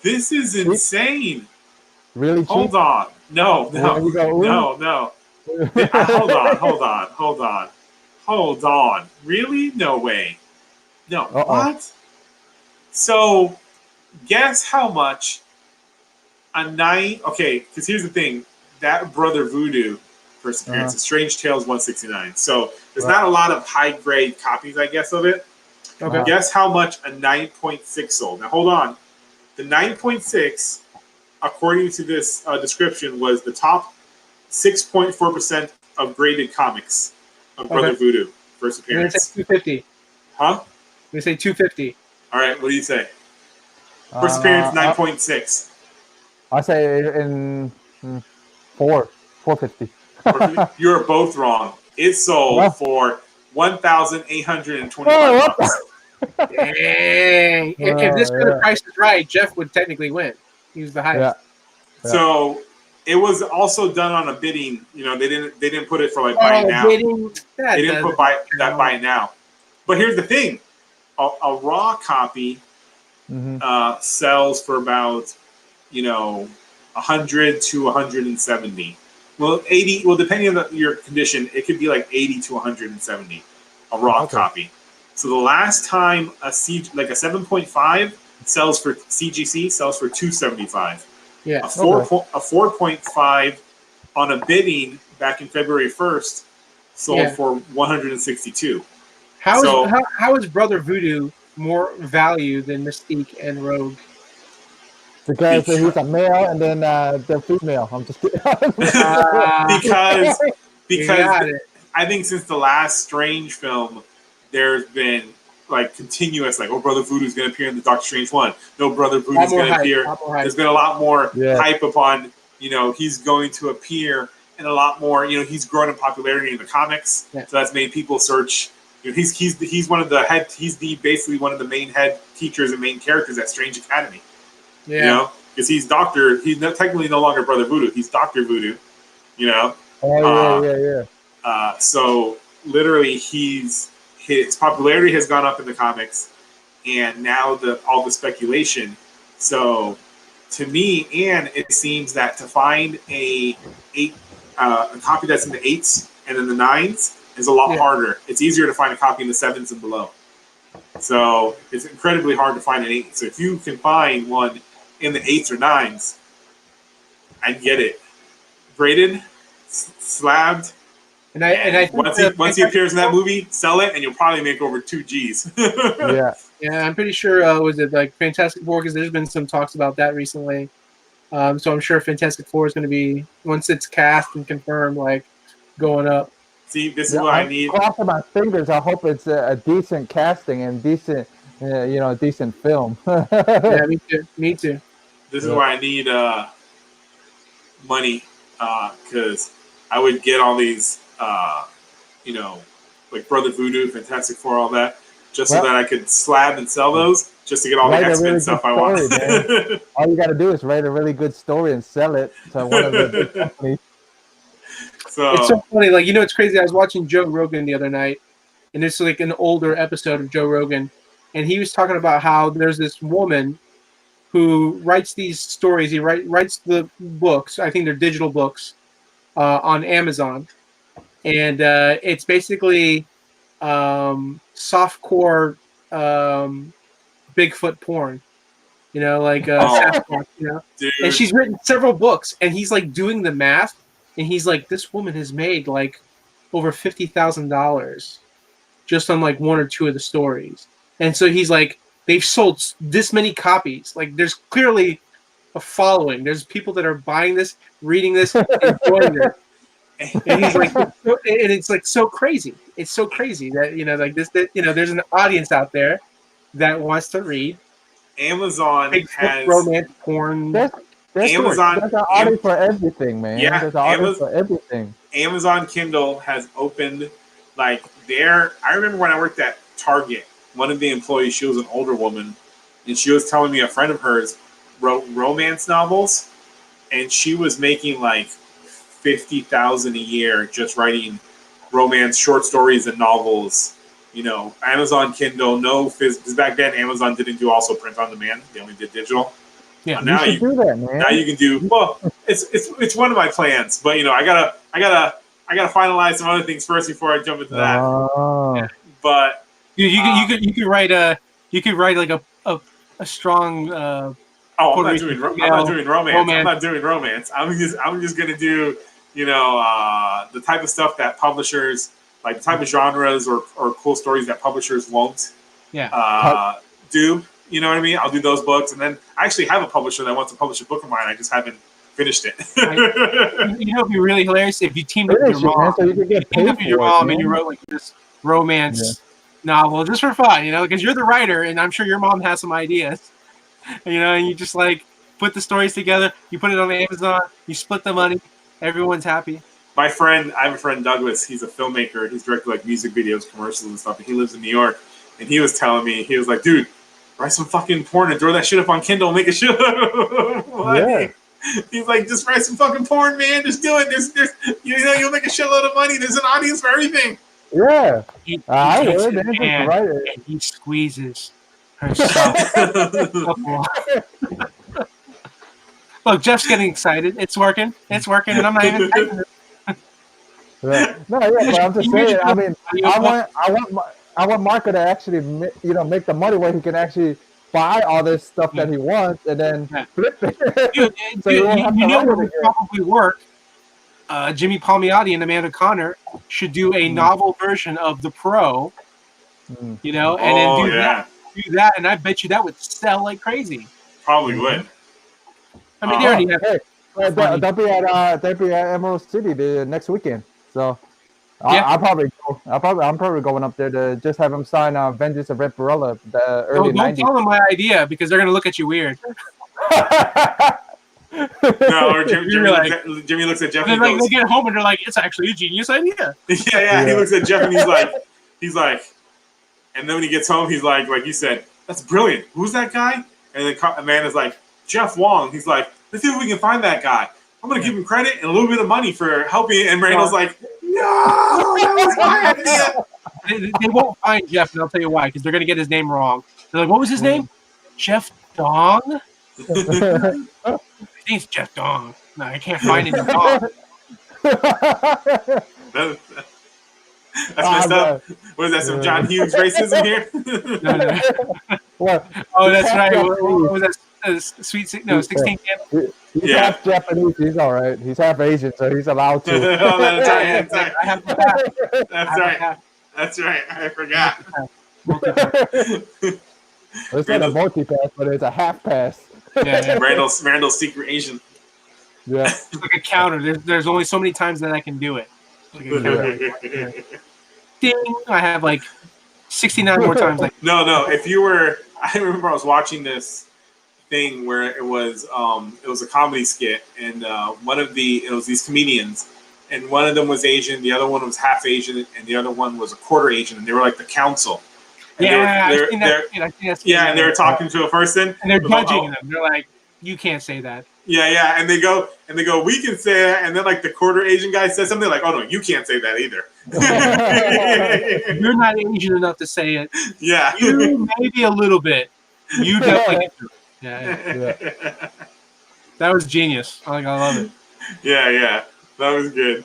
this is insane. Really cheap? Hold on. No. Hold on. Really? No way. No. What? So, guess how much a night. Okay, because here's the thing. That Brother Voodoo first appearance is Strange Tales 169. So, there's not a lot of high grade copies, I guess, of it. Okay. Guess how much a 9.6 sold. Now, hold on. The 9.6, according to this description, was the top 6.4% of graded comics of Brother Voodoo first appearance. I'm going to say 250. Huh? I'm going to say 250. All right, what do you say? First appearance, 9.6. I say in 450. You're both wrong. It sold for $1,825. Dang. If this kind of price is right, Jeff would technically win. He was the highest. Yeah. So it was also done on a bidding. You know, they didn't put it for like buy now. They didn't put buy now. But here's the thing: a raw copy sells for about 100 to 170. Well, 80. Well, depending on your condition, it could be like 80 to 170. A raw copy. So the last time a 7.5 sells for CGC sells for $275. Yeah. A 4.5 on a bidding back in February 1st sold for $162. How is Brother Voodoo more value than Mystique and Rogue? Because he's a male and then they're female. I'm just kidding. because I think since the last Strange film, there's been like continuous Brother Voodoo's going to appear in the Doctor Strange 1. No, Brother Voodoo's going to appear. There's been a lot more hype upon, he's going to appear, and a lot more, he's grown in popularity in the comics. Yeah. So that's made people search. He's one of the head. He's basically one of the main head teachers and main characters at Strange Academy. Yeah. Because he's Doctor. He's technically no longer Brother Voodoo. He's Doctor Voodoo. Oh yeah. So literally, he's his popularity has gone up in the comics, and now all the speculation. So, to me, and it seems that to find a copy that's in the 8s and in the 9s is a lot harder. It's easier to find a copy in the 7s and below. So it's incredibly hard to find an 8. So if you can find one in the 8s or 9s, I'd get it graded, slabbed. And I think once he appears in that movie, sell it, and you'll probably make over 2 G's. Yeah. Yeah, I'm pretty sure. Was it like Fantastic Four? Because there's been some talks about that recently. So I'm sure Fantastic Four is going to be, once it's cast and confirmed, like going up. See, this is what I need. Crossing my fingers. I hope it's a decent casting and decent, decent film. Yeah, me too. Me too. This is why I need money, because I would get all these, like Brother Voodoo, Fantastic Four, all that, just so that I could slab and sell those, just to get all the X-Men really stuff I want. All you got to do is write a really good story and sell it to one of the big companies. So it's so funny. Like, it's crazy. I was watching Joe Rogan the other night, and it's like an older episode of Joe Rogan, and he was talking about how there's this woman who writes these stories. He writes the books. I think they're digital books on Amazon, and it's basically softcore Bigfoot porn. Sasquatch, dude. And she's written several books, and he's like doing the math, and he's like, this woman has made like over $50,000 just on like 1 or 2 of the stories. And so he's like, they've sold this many copies. Like, there's clearly a following. There's people that are buying this, reading this, and enjoying it. And he's like, and it's like so crazy. It's so crazy that like this, that there's an audience out there that wants to read. Amazon has romance porn. Amazon. There's an audience for everything, man. Yeah, there's an audience for everything. Amazon Kindle has opened I remember when I worked at Target, one of the employees, she was an older woman, and she was telling me a friend of hers wrote romance novels, and she was making like $50,000 a year just writing romance short stories and novels. Amazon Kindle, because back then Amazon didn't do also print on demand; they only did digital. Yeah, now you can do that, man. Now you can do. Well, it's one of my plans, but I gotta finalize some other things first before I jump into that. Oh. But you could write like a strong. I'm not doing romance. I'm not doing romance. I'm just gonna do the type of stuff that publishers, like the type of genres or cool stories that publishers won't do. You know what I mean? I'll do those books, and then I actually have a publisher that wants to publish a book of mine. I just haven't finished it. It'd be really hilarious if you teamed up with your mom. So you could get paid and you wrote like this romance novel just for fun, because you're the writer, and I'm sure your mom has some ideas. And you just like put the stories together. You put it on Amazon. You split the money. Everyone's happy. I have a friend, Douglas. He's a filmmaker. He's directed like music videos, commercials, and stuff. And he lives in New York. And he was telling me, he was like, dude, write some fucking porn and throw that shit up on Kindle and make a shit. He's like, just write some fucking porn, man. Just do it. There's you'll make a shitload of money. There's an audience for everything. Yeah. I would. And he squeezes her soft. Look, Jeff's getting excited. It's working, and I'm not even typing it. But I'm just saying. I mean, I want Marco to actually, make the money where he can actually buy all this stuff that he wants and then flip it. Dude, what would probably work? Jimmy Palmiotti and Amanda Conner should do a novel version of The Pro. And then do that, and I bet you that would sell like crazy. Probably would. I mean, they already have. They'll be at Emerald City the next weekend, so I'm probably going up there to just have them sign Vengeance of Red Barella the early 90s. Don't tell them my idea because they're gonna look at you weird. No, or Jimmy looks at Jeff and they get home and they're like, it's actually a genius idea. Yeah. He looks at Jeff and he's like, and then when he gets home, he's like you said, that's brilliant. Who's that guy? And then Amanda's like, Jeff Wong. He's like, let's see if we can find that guy. I'm going to give him credit and a little bit of money for helping. And Randall's like, no, that was my idea. they won't find Jeff, and I'll tell you why. Because they're gonna get his name wrong. They're like, "What was his name? Jeff Dong? His name's Jeff Dong. No, I can't find any Dong." That's messed up. What is that? Some John Hughes racism here? No. What? Oh, that's right. What was that? 16 Candles? He's half Japanese. He's all right. He's half Asian, so he's allowed to. Oh, that's right. That's right. I have the pass. That's right. That's right. I forgot. It's not a multi-pass, but it's a half pass. Yeah. Randall's secret Asian. Yeah. It's like a counter. There's only so many times that I can do it. Like a counter. Ding! I have like 69 more times. Like No. If you were, I remember I was watching this thing where it was a comedy skit, and it was these comedians, and one of them was Asian, the other one was half Asian, and the other one was a quarter Asian, and they were like the council. And I've seen that. and they were talking to a person, and they're judging them. They're like, "You can't say that." Yeah, and they go, we can say that, and then like the quarter Asian guy says something like, "Oh no, you can't say that either." You're not Asian enough to say it. Yeah, you maybe a little bit. You definitely. Yeah. That was genius. I love it. Yeah, that was good.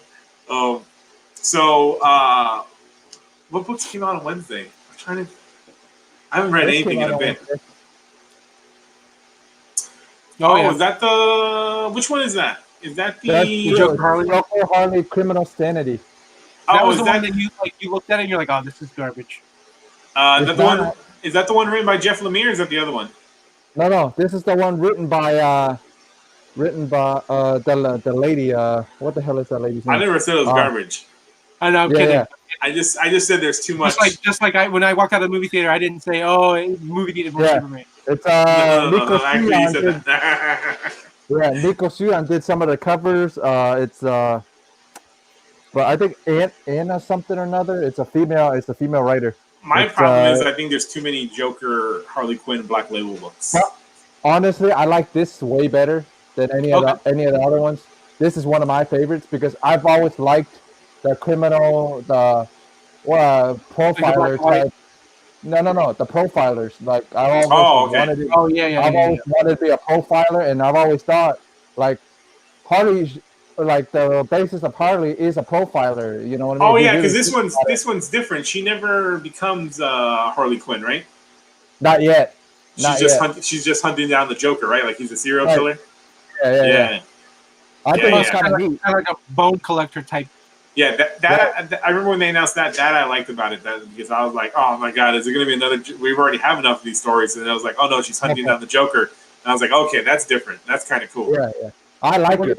What books came out on Wednesday? I haven't read anything in a bit. Oh, is that the? Which one is that? Is that the Joker Harley Criminal Sanity? That was the one that you looked at it and you're like, oh, this is garbage. Is that the one written by Jeff Lemire? Or is that the other one? No. This is the one written by the lady. What the hell is that lady's name? I never said it was garbage. I know. I'm kidding. Yeah. I just said there's too much. Just like when I walked out of the movie theater, I didn't say, "Oh, movie theater for Superman." It's Nico Suyan. Yeah, Nico Suyan did some of the covers. But I think Anna something or another. It's a female writer. My problem is I think there's too many Joker, Harley Quinn, Black Label books. Well, honestly, I like this way better than any of the other ones. This is one of my favorites because I've always liked the criminal, the profiler type. No, the profilers. Like I always wanted to. Oh yeah. I've always wanted to be a profiler, and I've always thought like Harley, like the basis of Harley is a profiler. You know what I mean? Oh yeah, because this one's different. She never becomes Harley Quinn, right? Not yet. She's just hunting down the Joker, right? Like he's a serial killer. Yeah. I think it's kind of neat. Kind of like a bone collector type. Yeah, that I remember when they announced that I liked about it because I was like, oh my god, is it going to be another? We already have enough of these stories, and I was like, oh no, she's hunting down the Joker, and I was like, okay, that's different. That's kind of cool. Yeah. I like it.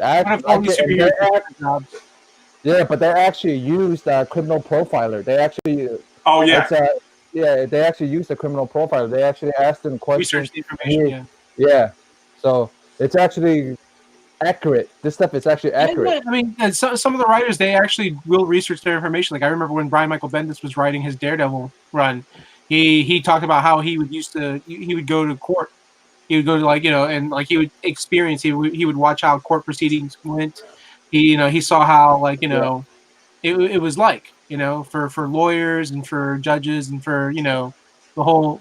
Yeah, but they actually used a criminal profiler. They actually. Oh yeah. They actually used a criminal profiler. They actually asked them questions. Research the information. Yeah. So it's actually accurate. This stuff is actually accurate. I mean, some of the writers, they actually will research their information. Like I remember when Brian Michael Bendis was writing his Daredevil run, he talked about how he would go to court. He would go to and he would experience. He would watch how court proceedings went. He saw how it was like for lawyers and for judges and for the whole.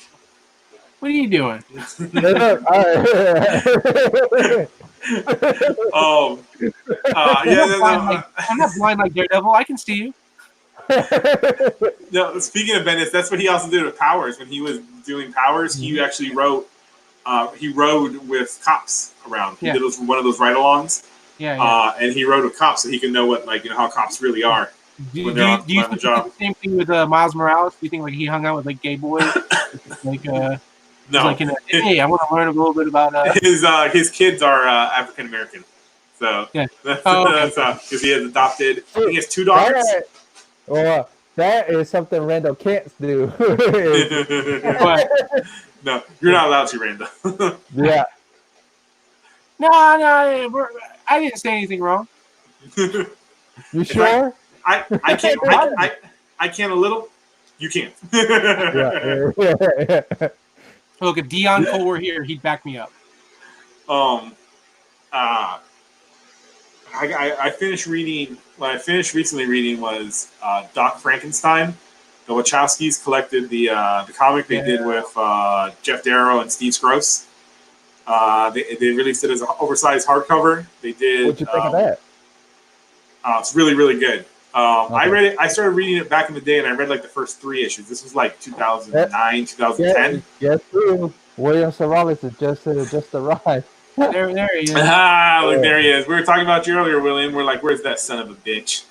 What are you doing? I'm not blind like Daredevil. I can see you. No, speaking of Bendis, that's what he also did with Powers. When he was doing Powers, he actually wrote. He rode with cops around. He did one of those ride-alongs. Yeah. And he rode with cops so he can know what how cops really are. Do you think the same thing with Miles Morales? Do you think he hung out with gay boys? No. Hey, I want to learn a little bit about his kids are African American, so that's because he has adopted. I think he has 2 daughters. Well, that is something Randall can't do. No, you're not allowed to, Randall. Yeah. No, I didn't say anything wrong. You sure? I can't. I can a little. You can't. Yeah. Look, if Dion Cole were here, he'd back me up. I finished reading. What I finished recently reading was Doc Frankenstein, The Wachowskis collected the comic they did with Jeff Darrow and Steve Scroce. They released it as an oversized hardcover. They did. What'd you think of that? It's really, really good. I read it. I started reading it back in the day, and I read like the first 3 issues. This was like 2009, 2010. Yes, true. William Sorrells is just arrived. There he is. Look, there he is. We were talking about you earlier, William. We're like, where's that son of a bitch?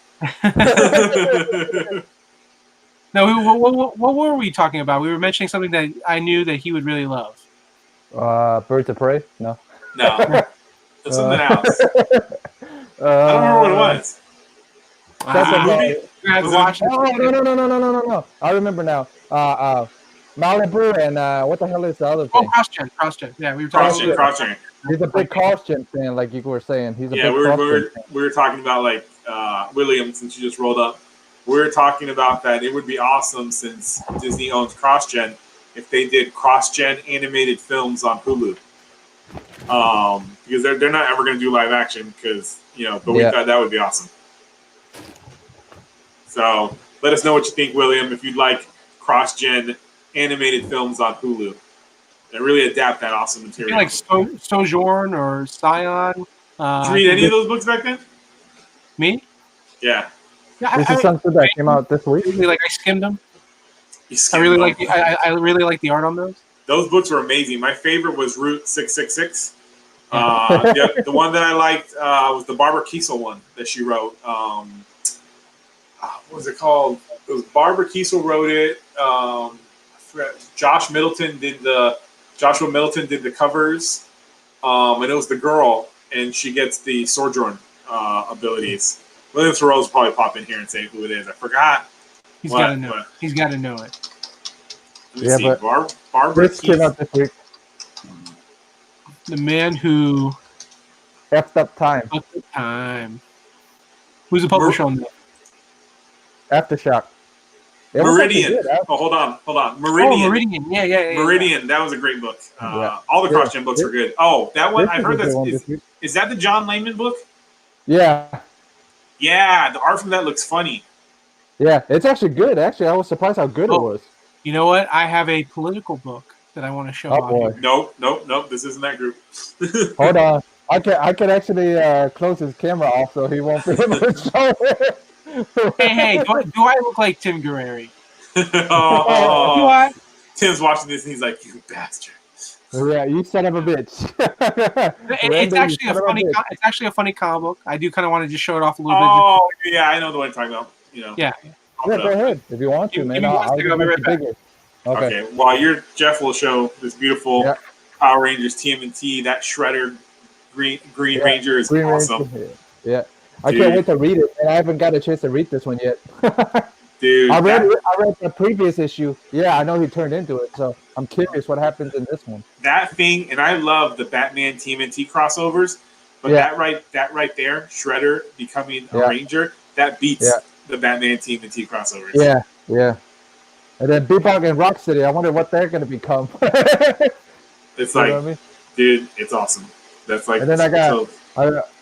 No, what were we talking about? We were mentioning something that I knew that he would really love. Birds of Prey? No. No. It's something else. I don't remember what it was. That's a movie? You had to watch it. No. I remember now. Malibu and what the hell is the other thing? CrossGen. Yeah, we were talking about CrossGen. He's a big CrossGen fan, like you were saying. He's a big we were talking about like William, since you just rolled up. We were talking about that it would be awesome, since Disney owns CrossGen, if they did CrossGen animated films on Hulu. Because they're not ever going to do live action, because but we thought that would be awesome. So let us know what you think, William, if you'd like CrossGen animated films on Hulu that really adapt that awesome material. Like Sojourn or Scion. Did you read any of those books back then? Me? Yeah. This is something that came out this week. Like I skimmed them. I really like the art on those. Those books were amazing. My favorite was Route 666. The one that I liked was the Barbara Kiesel one that she wrote. What was it called? It was Barbara Kiesel wrote it. Joshua Middleton did the covers, and it was the girl, and she gets the Sojourn abilities. William Sorrells will probably pop in here and say who it is. I forgot. He's got to know it. He's got to know it. Let me see. But Barbara this came out this week. The man who effed up time. Who's the publisher on that? Aftershock. Meridian. Hold on. Meridian. Oh, Meridian. Yeah. Meridian. That was a great book. All the CrossGen books are good. Oh, that one. I've heard that. Is that the John Layman book? Yeah. Yeah. The art from that looks funny. Yeah, it's actually good. Actually, I was surprised how good it was. You know what? I have a political book that I want to show off. Boy. Nope. This isn't that group. Hold on. I can actually close his camera off so he won't be able to show it. Hey, do I look like Tim Guerreri? Do I? Tim's watching this and he's like, "You bastard." Yeah, you son of a bitch. It's actually a funny. It's actually a funny comic book. I do kind of want to just show it off a little bit. Oh, yeah, I know the one you're talking about. Yeah, go ahead if you want to, man. I'll be right back. Okay. While Jeff will show this beautiful Power Rangers TMNT. That Shredder Green Ranger is awesome. Yeah. I can't wait to read it, and I haven't got a chance to read this one yet. Dude, I read the previous issue. Yeah, I know he turned into it, so I'm curious what happens in this one. That thing, and I love the Batman TMNT crossovers, but that right there, Shredder becoming a Ranger, that beats the Batman TMNT crossovers. Yeah. And then Bebop and Rocksteady, I wonder what they're going to become. It's like, I mean? Dude, it's awesome. That's like. And then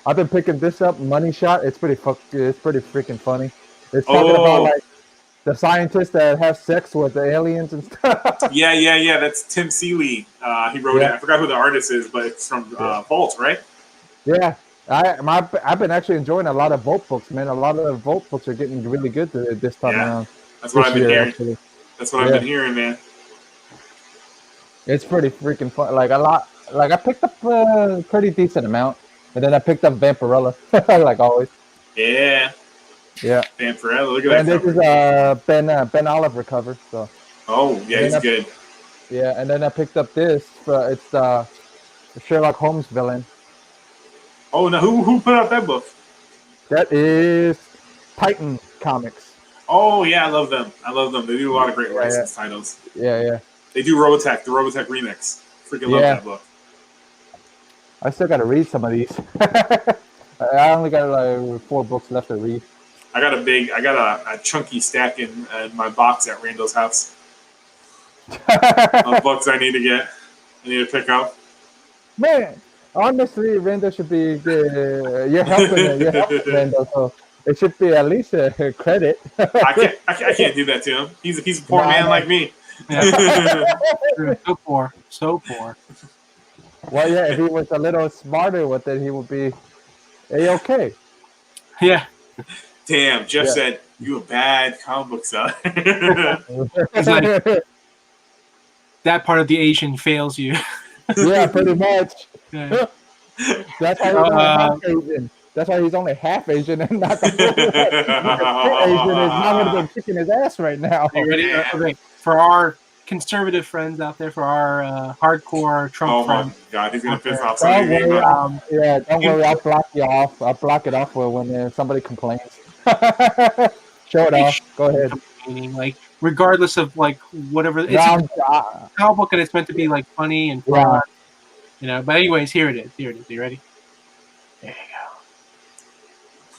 I've been picking this up, Money Shot. It's pretty freaking funny. It's talking about like the scientists that have sex with the aliens and stuff. Yeah. That's Tim Seeley. He wrote it. I forgot who the artist is, but it's from Vault, right? Yeah. I've been actually enjoying a lot of Vault books, man. A lot of the Vault books are getting really good this time around. That's what I've been hearing. Actually. That's what I've been hearing, man. It's pretty freaking fun. Like a lot. Like I picked up a pretty decent amount, and then I picked up Vampirella, like always. Yeah. Vampirella. Look at that. And this is Ben Oliver cover. So. Oh yeah, he's good. Yeah, and then I picked up this. It's the Sherlock Holmes villain. Oh, now who put out that book? That is Titan Comics. Oh yeah, I love them. They do a lot of great licensed titles. Yeah. They do Robotech, the Robotech remix. Freaking love that book. I still got to read some of these. I only got like 4 books left to read. I got a chunky stack in my box at Randall's house of books I need to pick up. Man, honestly, Randall should be you're helping Randall. So It should be at least a credit. I can't do that to him. He's a poor Nah, man no. like me. So poor, so poor. Well, yeah, if he was a little smarter with it, he would be okay. Yeah, Damn, Jeff Yeah. said you a bad comic book seller. It's like- that part of the Asian fails you. yeah, pretty much. Yeah. That's why he's only half Asian. That's why he's only half Asian and not the full Asian is not going to be kicking his ass right now. Are you ready? Okay. For our conservative friends out there, for our hardcore Trump Oh my friends, god, he's gonna piss off Don't somebody. worry, um, Yeah, don't worry. I'll block you off. I'll block it off when somebody complains. Show it off. Go ahead. meaning like regardless of like whatever it's Round, a comic book and it's meant to be like funny and fun, Yeah. you know. But anyways, here it is. Here it is. Are you ready? There you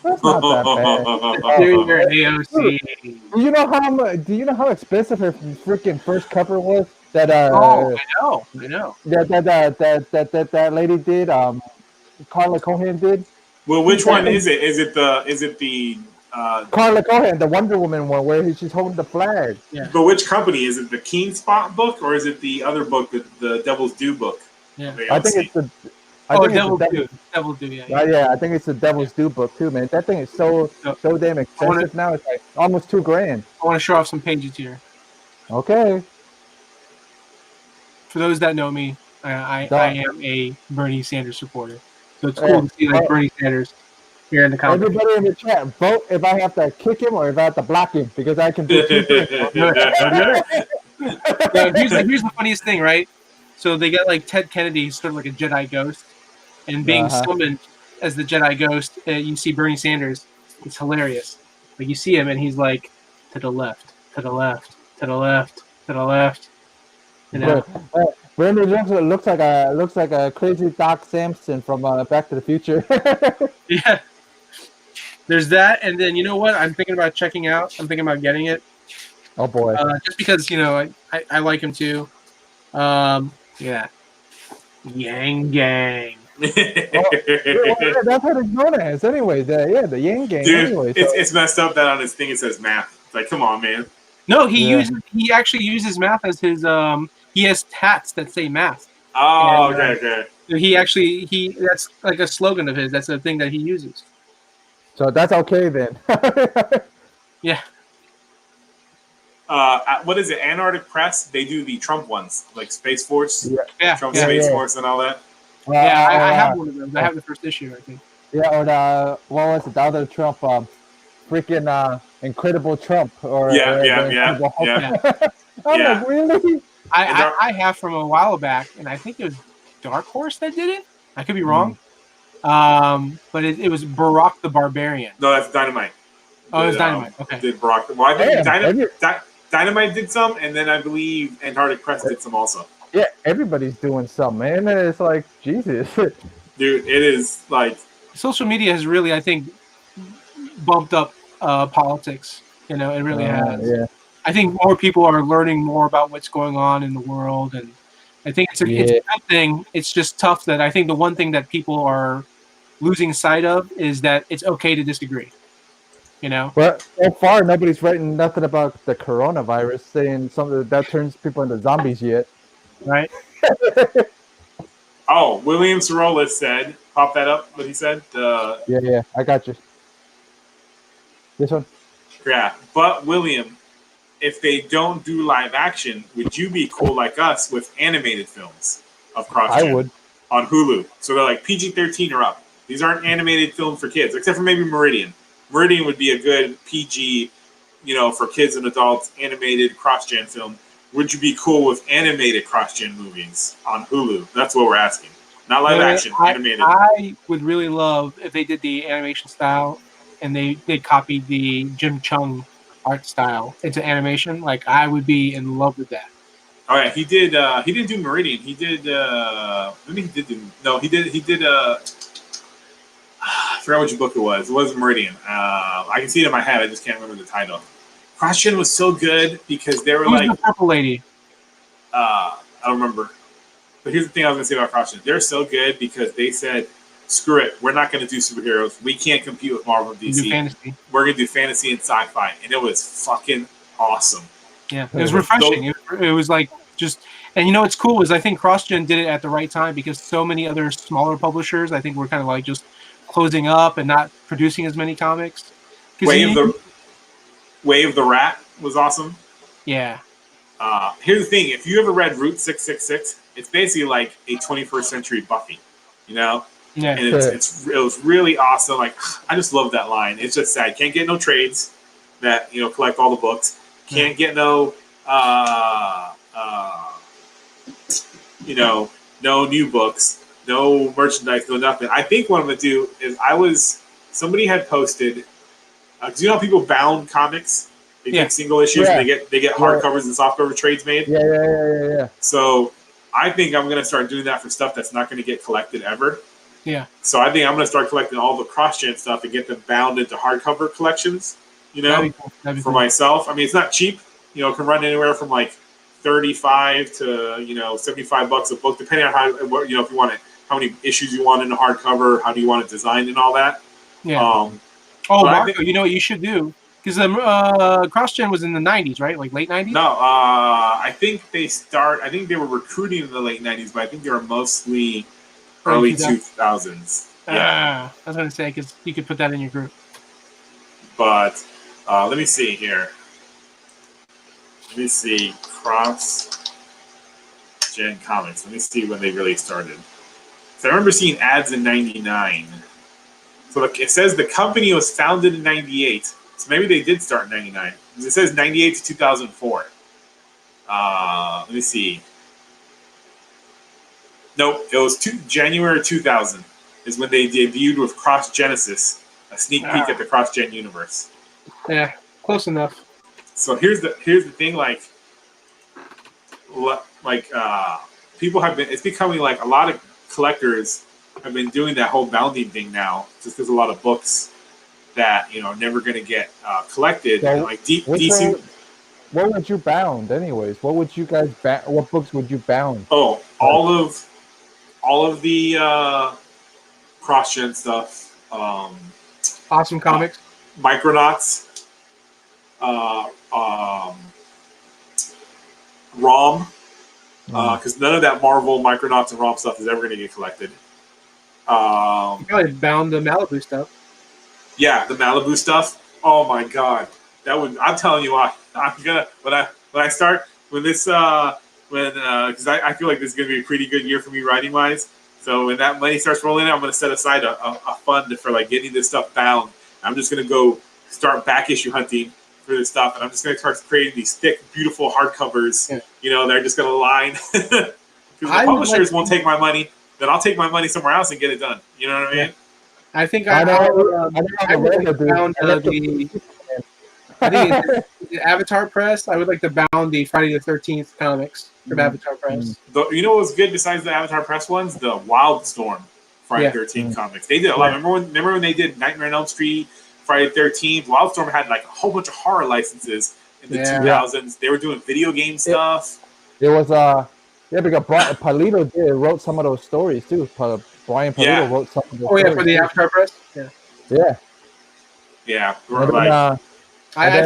that's not that bad. go. Here you're AOC. Do you know how much? Do you know how expensive her freaking first cover was? That Oh, I know. that lady did. Carla Cohen did. Well, which one is it? Is it the Carla Cohen, the Wonder Woman one, where she's holding the flag. but which company? Is it the Keen Spot book or is it the other book, the Devil's Due book? Yeah. The I think AOC? it's the. Devil Do. Devil Do. Yeah. Yeah, I think it's the Devil's Due book too, man. That thing is so damn expensive now. It's like almost $2,000. I want to show off some pages here. Okay. For those that know me, I am a Bernie Sanders supporter. So it's cool Yeah. to see like Bernie Sanders here in the comments. Everybody in the chat, vote if I have to kick him or if I have to block him because I can do two things. So here's the funniest thing, right? So they got like Ted Kennedy, he's sort of like a Jedi ghost, and being summoned as the Jedi ghost, you see Bernie Sanders. It's hilarious. Like you see him, and he's like to the left, to the left, to the left, to the left. You know, Brandon looks like a crazy Doc Samson from Back to the Future. yeah. There's that, and then you know what? I'm thinking about checking out. I'm thinking about getting it. Oh boy! Just because I like him too. Yeah, Yang Gang. That's what it's known as, anyway. The Yang Gang. Dude, anyway, it's messed up that on his thing it says math. It's like, come on, man. No, he actually uses math as his he has tats that say math. Oh, And, okay. He that's like a slogan of his. That's a thing that he uses. So that's okay then. Yeah. What is it? Antarctic Press. They do the Trump ones, like Space Force, Yeah. Trump Yeah, Space Force, and all that. I have one of those. I have the first issue, I think. Yeah, or the what was it? The other Trump, freaking Incredible Trump, or Yeah. I'm like, really? I have from a while back, and I think it was Dark Horse that did it. I could be wrong. But it was Barack the Barbarian. No, that's Dynamite. Oh, it was Dynamite. Okay. Did Barack? Well, I think Yeah, Dynamite did some, and then I believe Antarctic Press did some also. Yeah, everybody's doing something, man. And it's like, Jesus. Dude, it is like Social media has really, I think, bumped up politics. You know, it really has. Yeah. I think more people are learning more about what's going on in the world, and I think it's a good thing. It's just tough that I think the one thing that people are losing sight of is that it's okay to disagree. You know, Well, so far nobody's writing nothing about the coronavirus, saying something that turns people into zombies yet. right? oh, William Sorolis said, pop that up. What he said. Yeah, I got you. This one. Yeah, but William, if they don't do live action, would you be cool like us with animated films of cross? I would. On Hulu. So they're like PG-13 or up. These aren't animated films for kids, except for maybe Meridian. Meridian would be a good PG, for kids and adults, animated cross-gen film. Would you be cool with animated cross-gen movies on Hulu? That's what we're asking. Not live action, animated. I would really love if they did the animation style and they copied the Jim Chung art style into animation. Like, I would be in love with that. Oh yeah, he did. He didn't do Meridian. He did. Maybe he did do. No, he did. He did. I forgot which book it was. It wasn't Meridian. I can see it in my head. I just can't remember the title. CrossGen was so good because they were Who's like. the purple lady? I don't remember. But here's the thing I was gonna say about CrossGen. They're so good because they said screw it. We're not going to do superheroes. We can't compete with Marvel and Do DC. fantasy. We're going to do fantasy and sci-fi. And it was fucking awesome. Yeah, it was refreshing. It was like just, and it's cool is I think CrossGen did it at the right time because so many other smaller publishers I think were kind of like just closing up and not producing as many comics. Wave the Rat was awesome. Yeah. Here's the thing: if you ever read Route 666, it's basically like a 21st century Buffy, Yeah. And it was really awesome. Like I just love that line. It's just sad. Can't get no trades that collect all the books. Can't get no no new books, no merchandise, no nothing. I think what I'm gonna do is somebody had posted because how people bound comics. They get single issues and they get hardcovers and softcover trades made. Yeah. So I think I'm gonna start doing that for stuff that's not gonna get collected ever. Yeah. So I think I'm gonna start collecting all the cross-gen stuff and get them bound into hardcover collections. That'd be for myself. I mean, it's not cheap. It can run anywhere from like $35 to $75 a book, depending on how if you want it, how many issues you want in a hardcover, how do you want it designed, and all that. Yeah. Marco, you know what you should do? Because CrossGen was in the 90s, right? Like late 90s? No, I think they were recruiting in the late 90s, but I think they were mostly early 2000s. Yeah. I was going to say, because you could put that in your group. But let me see here. Let me see. CrossGen Comics. Let me see when they really started. So I remember seeing ads in 99. So it says the company was founded in 98. So maybe they did start in 99. It says 98 to 2004. Let me see. Nope, it was January 2000 is when they debuted with Cross Genesis, a sneak peek at the CrossGen universe. Yeah, close enough. So here's the thing, people have been. It's becoming like a lot of collectors have been doing that whole bounding thing now, just because a lot of books that are never going to get collected. So like DC. What would you bound, anyways? What would you guys what books would you bound? Oh, all of the CrossGen stuff. Awesome Comics. Micronauts. ROM. Because none of that Marvel, Micronauts, and ROM stuff is ever going to get collected. You probably bound the Malibu stuff. Yeah, the Malibu stuff. Oh my god, I'm telling you, I'm gonna when I start when this because I feel like this is gonna be a pretty good year for me writing wise. So when that money starts rolling in, I'm gonna set aside a fund for like getting this stuff bound. I'm just gonna go start back issue hunting for this stuff, and I'm just gonna start creating these thick, beautiful hardcovers. Yeah. They're just gonna line because the publishers won't take my money. Then I'll take my money somewhere else and get it done. You know what I mean? I think I think the Avatar Press. I would like to bound the Friday the 13th comics from Avatar Press. You know what was good besides the Avatar Press ones? The Wildstorm Friday the 13th comics. They did a lot. Remember when they did Nightmare on Elm Street, Friday the 13th? Wildstorm had like a whole bunch of horror licenses in the 2000s. They were doing video game stuff. It was because Palito wrote some of those stories too. Brian Palito wrote some of those stories. For the Avatar Press? Yeah. I'm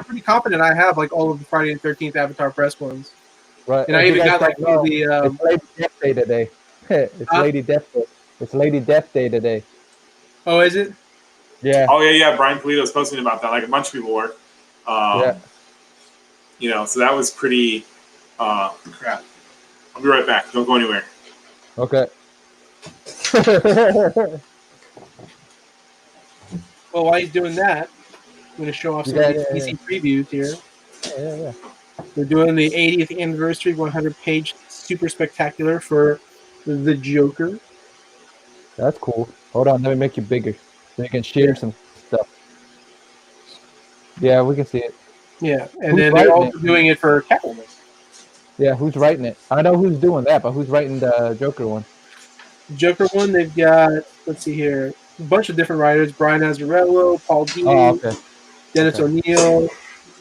pretty confident I have like all of the Friday the 13th Avatar Press ones. Right. And I even got like it's Lady Death Day today. It's Lady Death Day. It's Lady Death Day today. Oh, is it? Yeah. Oh yeah. Brian Palito was posting about that. Like a bunch of people were. So that was pretty. Crap. I'll be right back. Don't go anywhere. Okay. Well, while he's doing that, I'm going to show off some of these DC previews here. Yeah. We're doing the 80th anniversary 100-page super spectacular for the Joker. That's cool. Hold on, let me make you bigger so you can share some stuff. Yeah, we can see it. Yeah, and then they're also doing it for Catwoman. Yeah, who's writing it? I know who's doing that, but who's writing the Joker one? Joker one, they've got, let's see here, a bunch of different writers. Brian Azzarello, Paul Dini, Dennis O'Neil,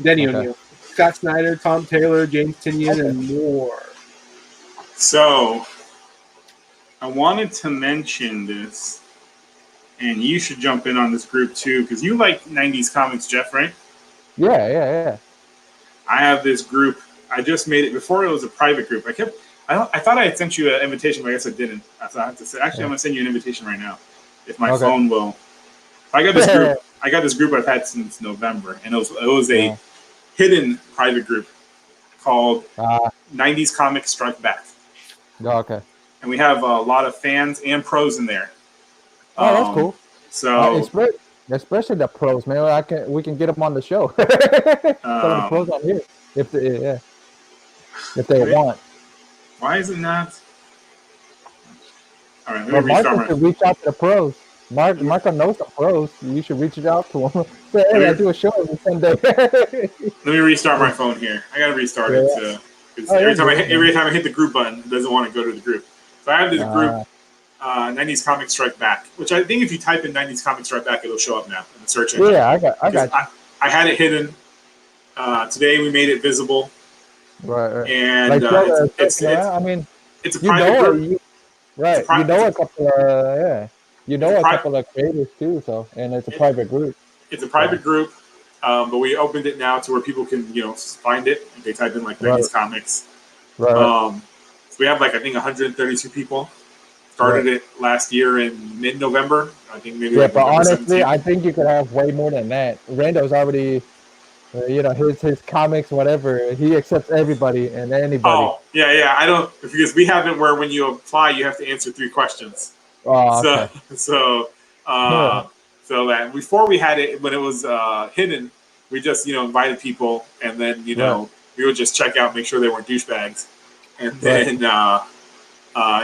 Denny O'Neil, Scott Snyder, Tom Taylor, James Tynion, and more. So, I wanted to mention this, and you should jump in on this group too, because you like 90s comics, Jeff, right? Yeah. I have this group. I just made it before it was a private group. I thought I had sent you an invitation, but I guess I didn't. So I have to say, actually, I'm gonna send you an invitation right now, if my phone will. I got this group. I got this group I've had since November, and it was a hidden private group called 90s Comics Strike Back. Okay. And we have a lot of fans and pros in there. Oh, that's cool. So especially the pros, man. We can get them on the show. Some of the pros on here, if they want. Why is it not? All right, let Well, me restart Marco should reach out to the pros. Marco knows the pros. You should reach out to them. Say, hey, I do a show every Sunday. Let me restart my phone here. I gotta restart it too. Every time I hit the group button, it doesn't want to go to the group. So I have this group, 90s Comics Strike Back, which I think if you type in 90s Comics Strike Back, it'll show up now in the search engine. Yeah, I got you. I had it hidden. Today we made it visible. Right. And like, it's a private group. You know a couple of a couple of creators too. So, and it's a private group. It's a private group, but we opened it now to where people can find it if they type in like 90s comics. Right. So we have I think 132 people. Started it last year in mid-November. I think maybe. Yeah, but honestly, 17th. I think you could have way more than that. Rando's already. His comics, whatever, he accepts everybody and anybody. Oh, yeah. I don't, because we have it where when you apply, you have to answer 3 questions. Oh, okay. So that before we had it, when it was hidden, we just, invited people, and then, we would just check out, make sure they weren't douchebags. And then,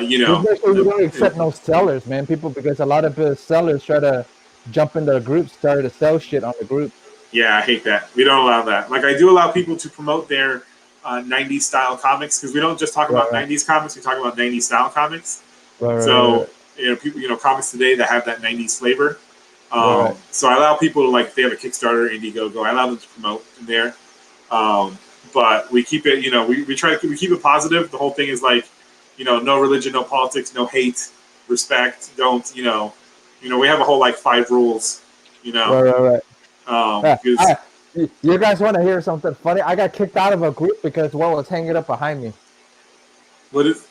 we don't accept no sellers, man. Because a lot of sellers try to jump into the group, start to sell shit on the group. Yeah, I hate that. We don't allow that. Like, I do allow people to promote their 90s style comics, because we don't just talk about 90s comics, we talk about 90s style comics. So, people, comics today that have that 90s flavor. So I allow people to, if they have a Kickstarter, Indiegogo, I allow them to promote in there. But we keep it, we keep it positive. The whole thing is no religion, no politics, no hate, respect, don't, we have a whole 5 rules, Right. You guys want to hear something funny? I got kicked out of a group because one was hanging up behind me. What is?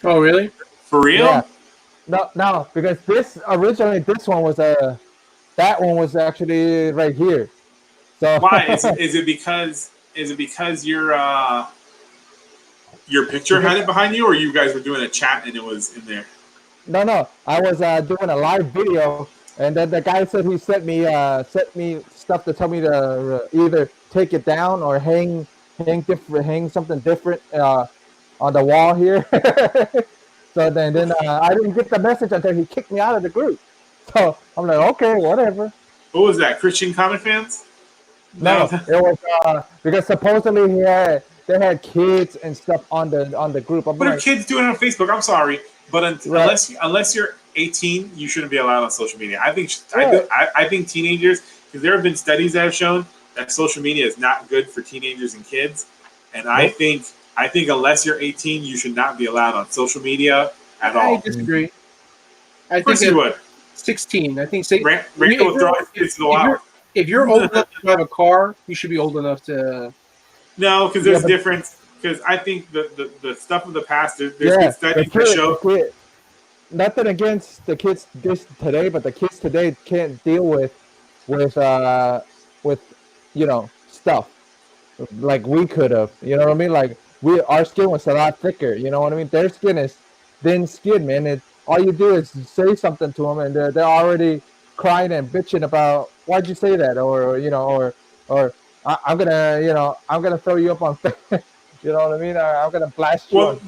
Oh, really? For real? Yeah. No, because this one was that one was actually right here. So why is it because your picture had it behind you, or you guys were doing a chat and it was in there? No, I was doing a live video. And then the guy said he sent me stuff to tell me to either take it down or hang something different on the wall here. So then I didn't get the message until he kicked me out of the group. So I'm like, okay, whatever. What was that? Christian comic fans? No, it was because supposedly they had kids and stuff on the group. What are kids doing on Facebook? I'm sorry, but unless you're 18, you shouldn't be allowed on social media. I think teenagers, because there have been studies that have shown that social media is not good for teenagers and kids, and I think unless you're 18, you should not be allowed on social media at all. I disagree. Of course you would. 16. I think. Ranko will throw his kids to the wild. If you're old enough to drive a car, you should be old enough to. No, because there's a difference. Because I think the stuff of the past, there's been studies that show. Nothing against the kids today, but the kids today can't deal with stuff like we could have. You know what I mean? Like our skin was a lot thicker. You know what I mean? Their skin is thin skin, man. All you do is say something to them, and they're already crying and bitching about why'd you say that, or I'm gonna throw you up on. You know what I mean? I'm gonna blast you. Well,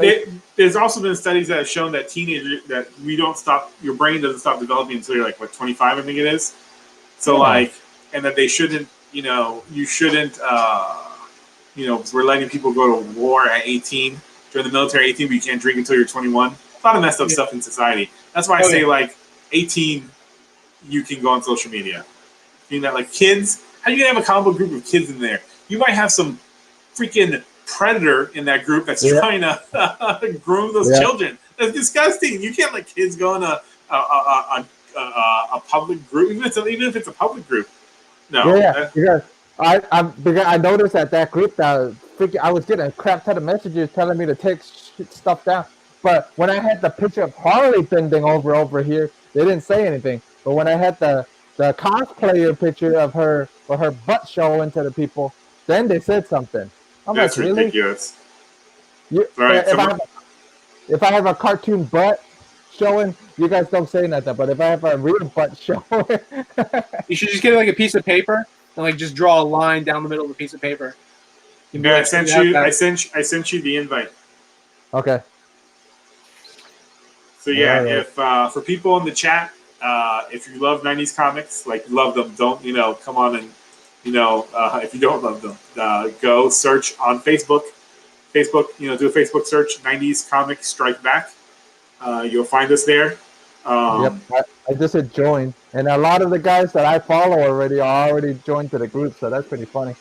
there's also been studies that have shown that that your brain doesn't stop developing until you're 25, I think it is. So and that they shouldn't, you shouldn't, we're letting people go to war at 18, join the military at 18, but you can't drink until you're 21. A lot of messed up stuff in society. That's why I say 18, you can go on social media. Kids, how are you gonna have a combo group of kids in there? You might have some freaking predator in that group that's trying to groom those children. That's disgusting. You can't let kids go in a public group, even if it's a public group. No. Because I noticed that group that I was getting a crap ton of messages telling me to take stuff down. But when I had the picture of Harley bending over here, they didn't say anything. But when I had the cosplayer picture of her with her butt showing to the people, then they said something. I'm That's like, really? ridiculous. Right, if I have a cartoon butt showing, you guys don't say nothing. But if I have a real butt showing, you should just get like a piece of paper and like just draw a line down the middle of the piece of paper. Yeah, I sent you the invite. Okay. So yeah, if for people in the chat, if you love '90s comics, like you love them, don't come on and if you don't love them, go search on Facebook. Do a Facebook search, '90s Comics Strike Back. You'll find us there. Yep, I just hit join, and a lot of the guys that I follow already are already joined to the group, so that's pretty funny.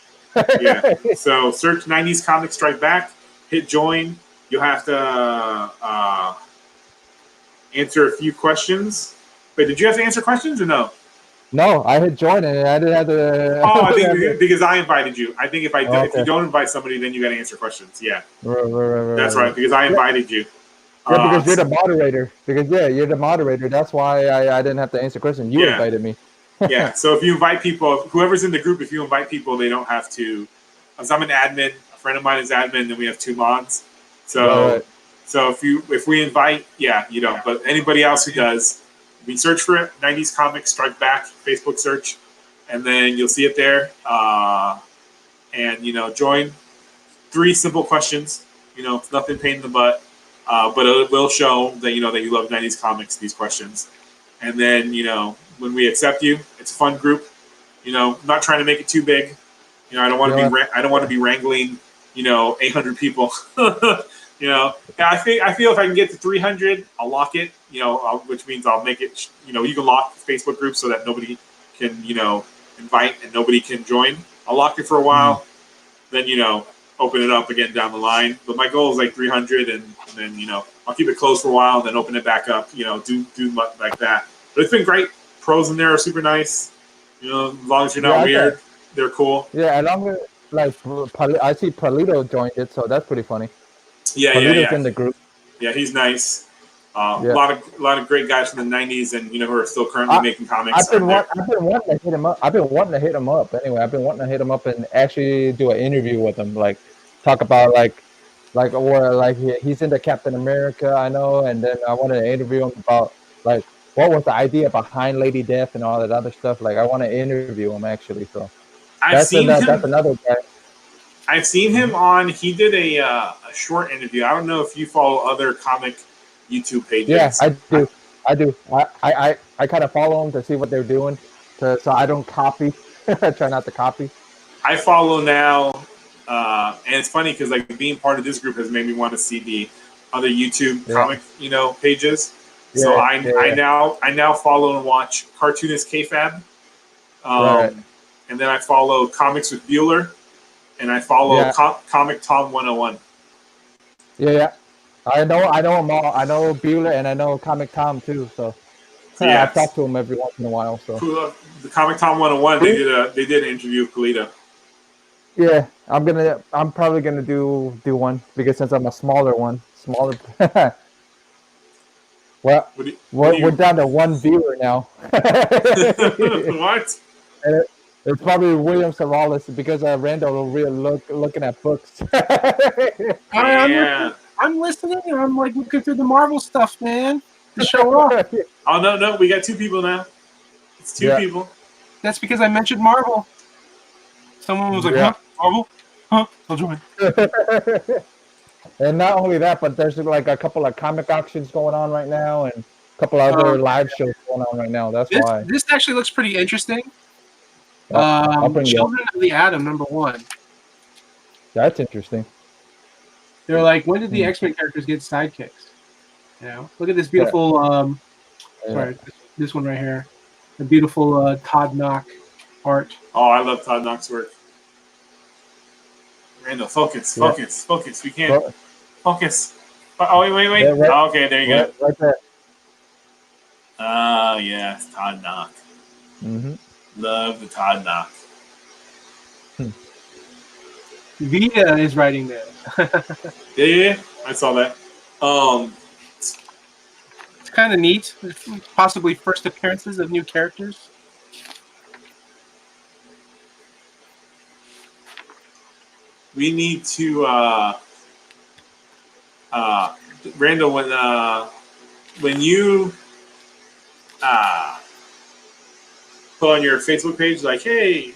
Yeah. So search '90s Comics Strike Back, hit join. You'll have to answer a few questions. Wait, did you have to answer questions or no? No, I hit join and I didn't have to. Oh, I think because I invited you. I think if you don't invite somebody, then you got to answer questions. Yeah, that's right. Because I invited you. Yeah, because you're the moderator. You're the moderator. That's why I didn't have to answer questions. You invited me. Yeah. So if you invite people, whoever's in the group, if you invite people, they don't have to. Because I'm an admin, a friend of mine is admin, and we have 2 mods. So if we invite, you don't. But anybody else who does. We search for it, '90s Comics Strike Back, Facebook search, and then you'll see it there. And join. 3 simple questions. It's nothing pain in the butt, but it will show that that you love '90s comics. These questions, and then when we accept you, it's a fun group. I'm not trying to make it too big. I don't want to be. I don't want to be wrangling. 800 people. I feel if I can get to 300, I'll lock it. Which means I'll make it. You can lock the Facebook group so that nobody can invite and nobody can join. I'll lock it for a while, then open it up again down the line. But my goal is like 300, and then I'll keep it closed for a while, and then open it back up. Do like that. But it's been great. Pros in there are super nice. As long as you're not weird, they're cool. Yeah, as long as I see Palito joined it, so that's pretty funny. Yeah, Palito's in the group. Yeah, he's nice. A lot of great guys from the '90s, and who are still currently making comics. I've been wanting to hit him up. Anyway, I've been wanting to hit him up and actually do an interview with him, like talk about he's into Captain America, I know, and then I wanted to interview him about what was the idea behind Lady Death and all that other stuff. I want to interview him actually. So that's another guy. I've seen him on. He did a short interview. I don't know if you follow other comic YouTube pages. Yeah, I do. I kind of follow them to see what they're doing, so I don't copy. I try not to copy. I follow now, and it's funny because being part of this group has made me want to see the other YouTube comic pages. Yeah, so I now follow and watch Cartoonist KFab, and then I follow Comics with Bueller, and I follow Comic Tom 101. Yeah. I know them all. I know Bueller and I know Comic Tom too. So I talk to him every once in a while. So the Comic Tom 101, they did an interview with Polito. Yeah, I'm probably gonna do one because since I'm a smaller one. Well, we're down to 1 viewer now. What? And it's probably William Savalas because Randall will looking at books. I'm listening and I'm looking through the Marvel stuff, man. To show off. Oh no, we got 2 people now. It's 2 people. That's because I mentioned Marvel. Someone was like, "Huh, Marvel? Huh? I'll join." And not only that, but there's a couple of comic auctions going on right now, and a couple other live shows going on right now. That's why. This actually looks pretty interesting. Children of the Atom #1. That's interesting. They're like, when did the X-Men characters get sidekicks? Look at this beautiful. Sorry, this one right here. The beautiful Todd Knock art. Oh, I love Todd Knock's work. Randall, focus. We can't Well, focus. Oh, wait. Yeah, right- Oh, okay, there you go. right there. Yeah, it's Todd Knock. Mm-hmm. Love the Todd Knock. Vita is writing this. Yeah, I saw that. It's kind of neat. Possibly first appearances of new characters. We need to Randall, when you put on your Facebook page, like, hey,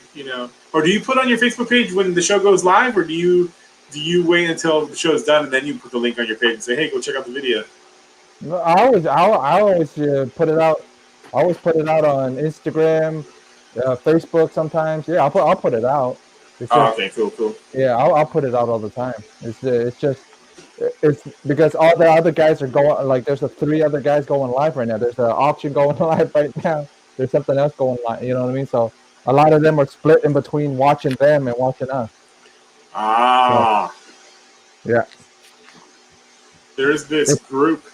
or do you put on your Facebook page when the show goes live, or do you wait until the show's done and then you put the link on your page and say, hey, go check out the video? No, I always put it out. I always put it out on Instagram, Facebook sometimes. Yeah, I'll put it out. It's just, Okay, cool. yeah, I'll put it out all the time. It's because all the other guys are going, like, there's 3 other guys going live right now. There's an auction going live right now. There's something else going live. You know what I mean? So a lot of them are split in between watching them and watching us. Ah. So, yeah. There's this group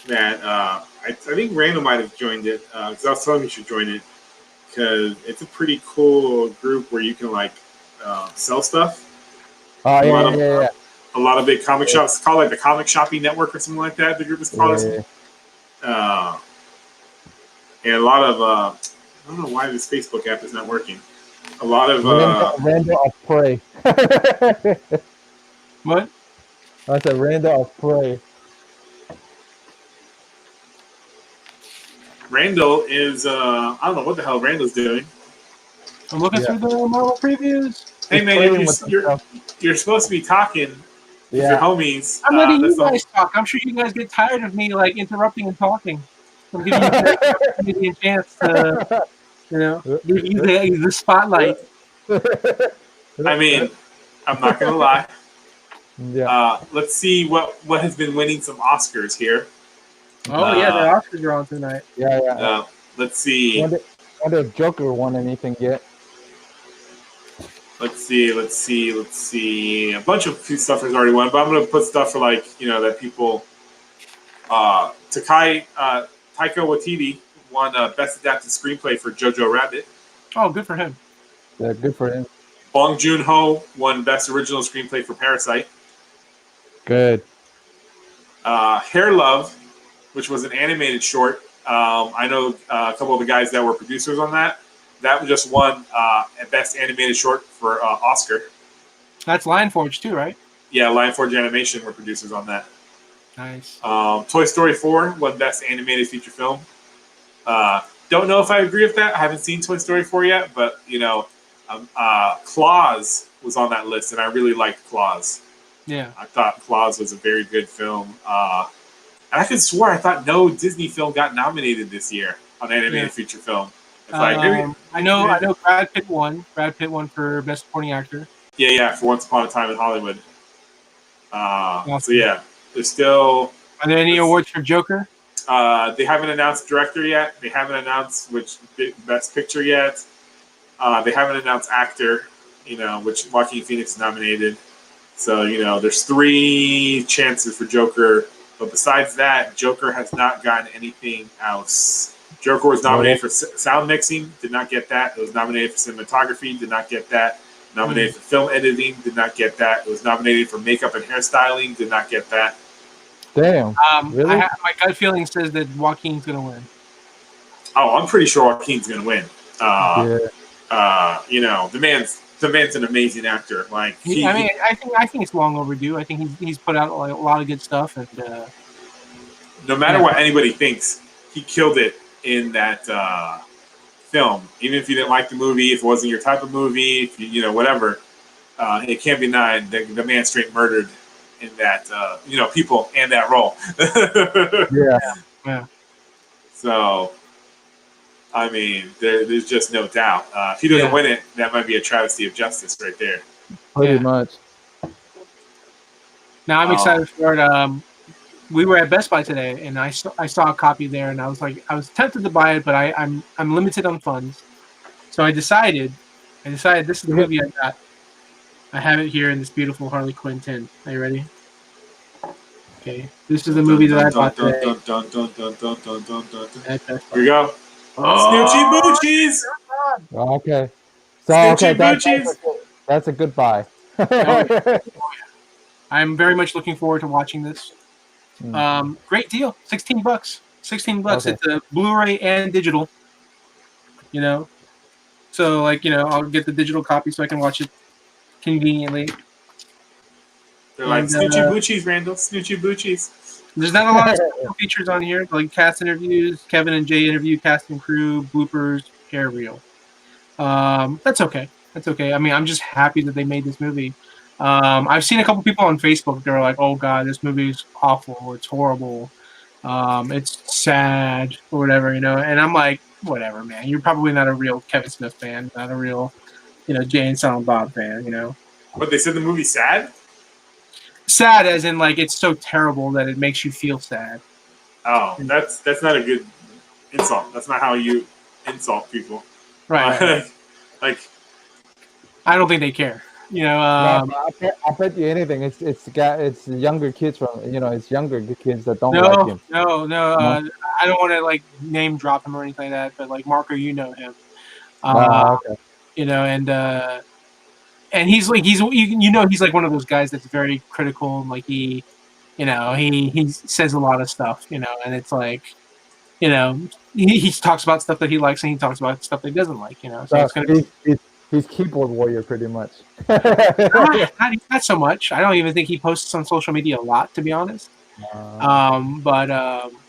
that I think Randall might have joined it because I was telling him you should join it because it's a pretty cool group where you can sell stuff. Oh, yeah. A lot of big comic shops. It's called like the Comic Shopping Network or something like that. The group is called. Yeah. And a lot of I don't know why this Facebook app is not working. A lot of Randall of Prey. What? I said Randall of Prey. Randall is I don't know what the hell Randall's doing. I'm looking through the Marvel previews. Hey man, you're supposed to be talking with your homies. I'm letting you guys talk. I'm sure you guys get tired of me interrupting and talking. I'm giving you a chance to, give you the spotlight. I mean, I'm not gonna lie. Yeah. Let's see what has been winning some Oscars here. Oh yeah, the Oscars are on tonight. Yeah. Let's see. I wonder if Joker won anything yet. Let's see. A bunch of stuff has already won, but I'm gonna put stuff for that people. Taika Waititi won Best Adapted Screenplay for Jojo Rabbit. Oh, good for him. Yeah, good for him. Bong Joon-ho won Best Original Screenplay for Parasite. Good. Hair Love, which was an animated short. I know a couple of the guys that were producers on that. That just won Best Animated Short for Oscar. That's Lionforge too, right? Yeah, Lionforge Animation were producers on that. Nice. Toy Story 4 won Best Animated Feature Film. Don't know if I agree with that. I haven't seen Toy Story 4 yet, but Klaus was on that list, and I really liked Klaus. Yeah. I thought Klaus was a very good film. And I could swear I thought no Disney film got nominated this year on animated feature film. It's I know Brad Pitt won. Brad Pitt won for Best Supporting Actor. Yeah, for Once Upon a Time in Hollywood. So yeah, there's still. Are there any awards for Joker? They haven't announced director yet. They haven't announced which Best Picture yet. They haven't announced actor, which Joaquin Phoenix is nominated. So, there's 3 chances for Joker. But besides that, Joker has not gotten anything else. Joker was nominated for sound mixing, did not get that. It was nominated for cinematography, did not get that. Nominated for film editing, did not get that. It was nominated for makeup and hairstyling, did not get that. Damn. Really? My gut feeling says that Joaquin's going to win. Oh, I'm pretty sure Joaquin's going to win. The man's an amazing actor. I think it's long overdue. I think he's put out a lot of good stuff, and no matter what anybody thinks, he killed it in that film. Even if you didn't like the movie, if it wasn't your type of movie, if you whatever, it can't be denied that the man straight murdered in that people and that role. Yeah. So. I mean, there's just no doubt. If he doesn't win it, that might be a travesty of justice right there. Pretty much. Now I'm excited for it. We were at Best Buy today, and I saw a copy there, and I was tempted to buy it, but I'm limited on funds, so I decided this is the movie I got. I have it here in this beautiful Harley Quinn tint. Are you ready? Okay, this is the movie that I bought today. Here we go. Oh, Snoochie Boochies. Okay. So Snoochie okay, Boochies. that's a good buy. I'm very much looking forward to watching this. Mm. Great deal, $16. $16. Okay. It's a Blu-ray and digital. You know, so like I'll get the digital copy so I can watch it conveniently. They're like And, Snoochie Boochies, Randall. Snoochie Boochies. There's not a lot of special features on here, like cast interviews, Kevin and Jay interview, cast and crew, bloopers, hair reel. That's okay. That's okay. I mean, I'm just happy that they made this movie. I've seen a couple people on Facebook. They're like, "Oh God, this movie is awful. It's horrible. It's sad or whatever," And I'm like, "Whatever, man. You're probably not a real Kevin Smith fan, not a real, Jay and Silent Bob fan, But they said the movie's sad? Sad as in like it's so terrible that it makes you feel sad. Oh, that's not a good insult. That's not how you insult people. Right. Like, I don't think they care. I bet you anything. It's younger kids it's younger kids that don't No, like him. no. I don't want to like name drop him or anything like that, but like Marco, you know him. Okay. And he's like he's like one of those guys that's very critical and like he says a lot of stuff, and it's like he talks about stuff that he likes and he talks about stuff that he doesn't like, so it's gonna he's keyboard warrior pretty much. not so much. I don't even think he posts on social media a lot, to be honest. But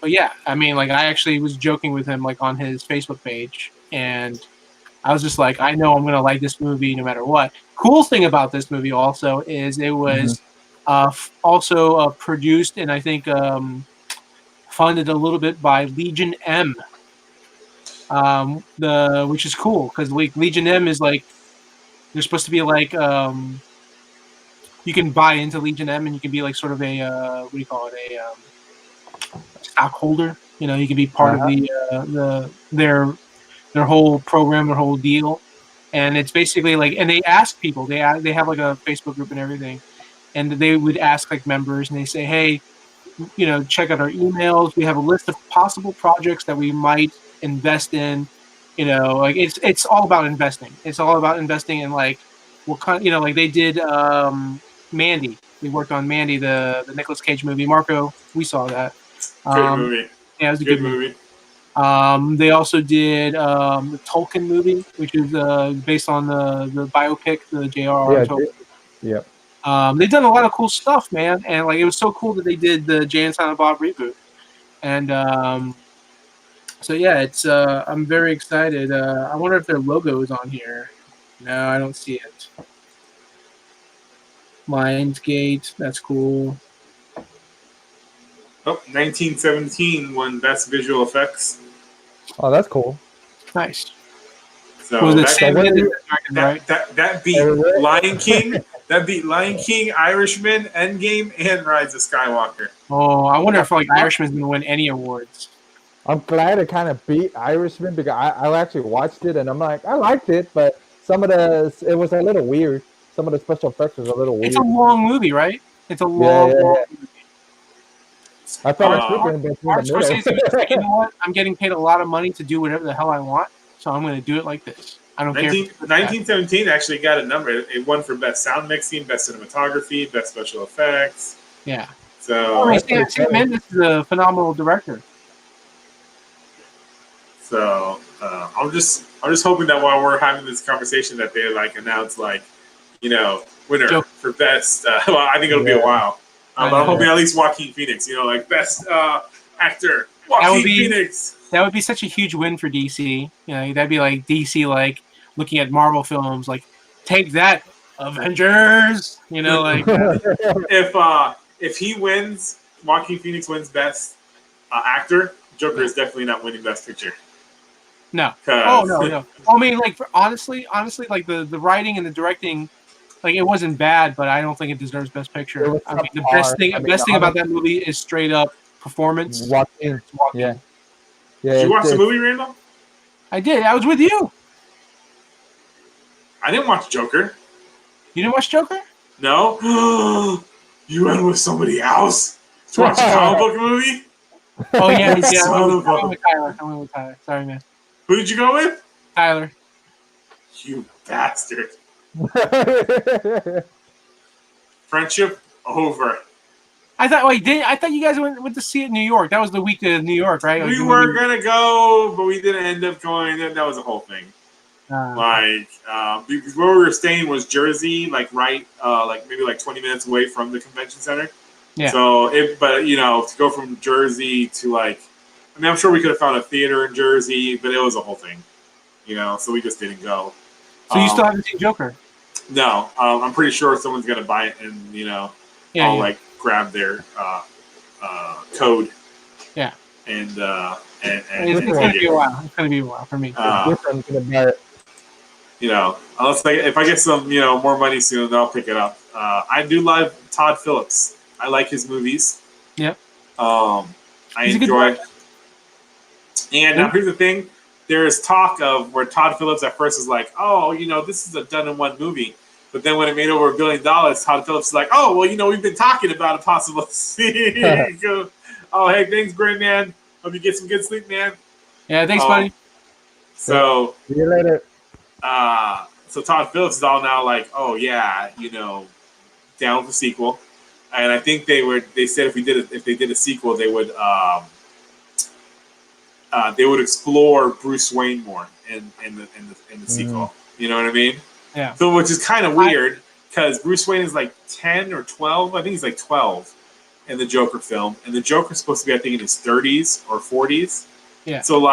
yeah, I mean, like I actually was joking with him like on his Facebook page, and I was just like, I know I'm gonna like this movie no matter what. Cool thing about this movie also is it was also produced and I think funded a little bit by Legion M. Which is cool because like Legion M is like they're supposed to be like you can buy into Legion M and you can be like sort of a what do you call it, a stockholder. You can be part of the their whole program, their whole deal, and it's basically like, and they ask people, they have like a Facebook group and everything, and they would ask like members, and they say, hey, check out our emails. We have a list of possible projects that we might invest in. Like it's all about investing. It's all about investing in like what kind. Like they did Mandy. They worked on Mandy, the Nicolas Cage movie. Marco, we saw that. Good movie. Yeah, it was a good movie. They also did the Tolkien movie, which is based on the biopic, the J.R.R. Tolkien. Yeah. They've done a lot of cool stuff, man, and like it was so cool that they did the Jay and Silent Bob reboot, and so yeah, it's I'm very excited. I wonder if their logo is on here. No, I don't see it. Lionsgate, that's cool. Oh, 1917 won Best Visual Effects. Oh, that's cool. Nice. So Was it that, Sam Mendes? Right? that beat Lion King. That beat Lion King, Irishman, Endgame, and Rise of Skywalker. Oh, I wonder if like Irishman's gonna win any awards. I'm glad it kind of beat Irishman because I actually watched it and I'm like, I liked it, but it was a little weird. Some of the special effects was a little weird. It's a long movie, right? It's a long movie. I thought it was Martin Scorsese was like, you know what? I'm getting paid a lot of money to do whatever the hell I want, so I'm going to do it like this. I don't care. 1917 actually got a number. It won for Best Sound Mixing, Best Cinematography, Best Special Effects. Yeah. So Sam Mendes is a phenomenal director. So I'm just hoping that while we're having this conversation that they like announce like, winner for best. Well, I think it'll be a while. But I'm hoping at least Joaquin Phoenix. Like best actor, Joaquin Phoenix. That would be such a huge win for DC. That'd be like DC like looking at Marvel films like, take that, Avengers. Like if he wins, Joaquin Phoenix wins best actor. Joker is definitely not winning best picture. No. Oh no. I mean, like honestly, like the writing and the directing, like it wasn't bad, but I don't think it deserves best picture. I mean, the best thing about that movie is straight up performance. Walking. Yeah. Did you watch the movie, Randall? I did. I was with you. I didn't watch Joker. You didn't watch Joker? No. You went with somebody else to watch a comic book movie? Oh yeah, yeah. Son I of a- went with Tyler. I went with Tyler. Sorry, man. Who did you go with? Tyler. You bastard. Friendship over. I thought you guys went to see it in New York. That was the week of New York, right? We were gonna go, but we didn't end up going. That was a whole thing. Because where we were staying was Jersey, like right, maybe 20 minutes away from the convention center. Yeah. So to go from Jersey to I'm sure we could have found a theater in Jersey, but it was a whole thing. So we just didn't go. So you still haven't seen Joker? No, I'm pretty sure someone's gonna buy it, and I'll grab their code. Yeah. And it's gonna be a while. It's gonna be a while for me. Different gonna buy it. Unless if I get some more money soon, then I'll pick it up. I do love Todd Phillips. I like his movies. Yep. I He's a good enjoy. guy. And now here's the thing: there's talk of where Todd Phillips at first is like, "Oh, this is a done-in-one movie," but then when it made over $1 billion, Todd Phillips is like, "Oh, well, we've been talking about a possible sequel." Oh, hey, thanks, great man. Hope you get some good sleep, man. Yeah, thanks, buddy. So See you later. So Todd Phillips is all now like, "Oh yeah, down for sequel," and I think they said if they did a sequel, they would explore Bruce Wayne more in the sequel. You know what I mean? Yeah. So which is kind of weird because Bruce Wayne is like 10 or 12. I think he's like 12 in the Joker film, and the Joker's supposed to be, I think, in his 30s or 40s. Yeah. So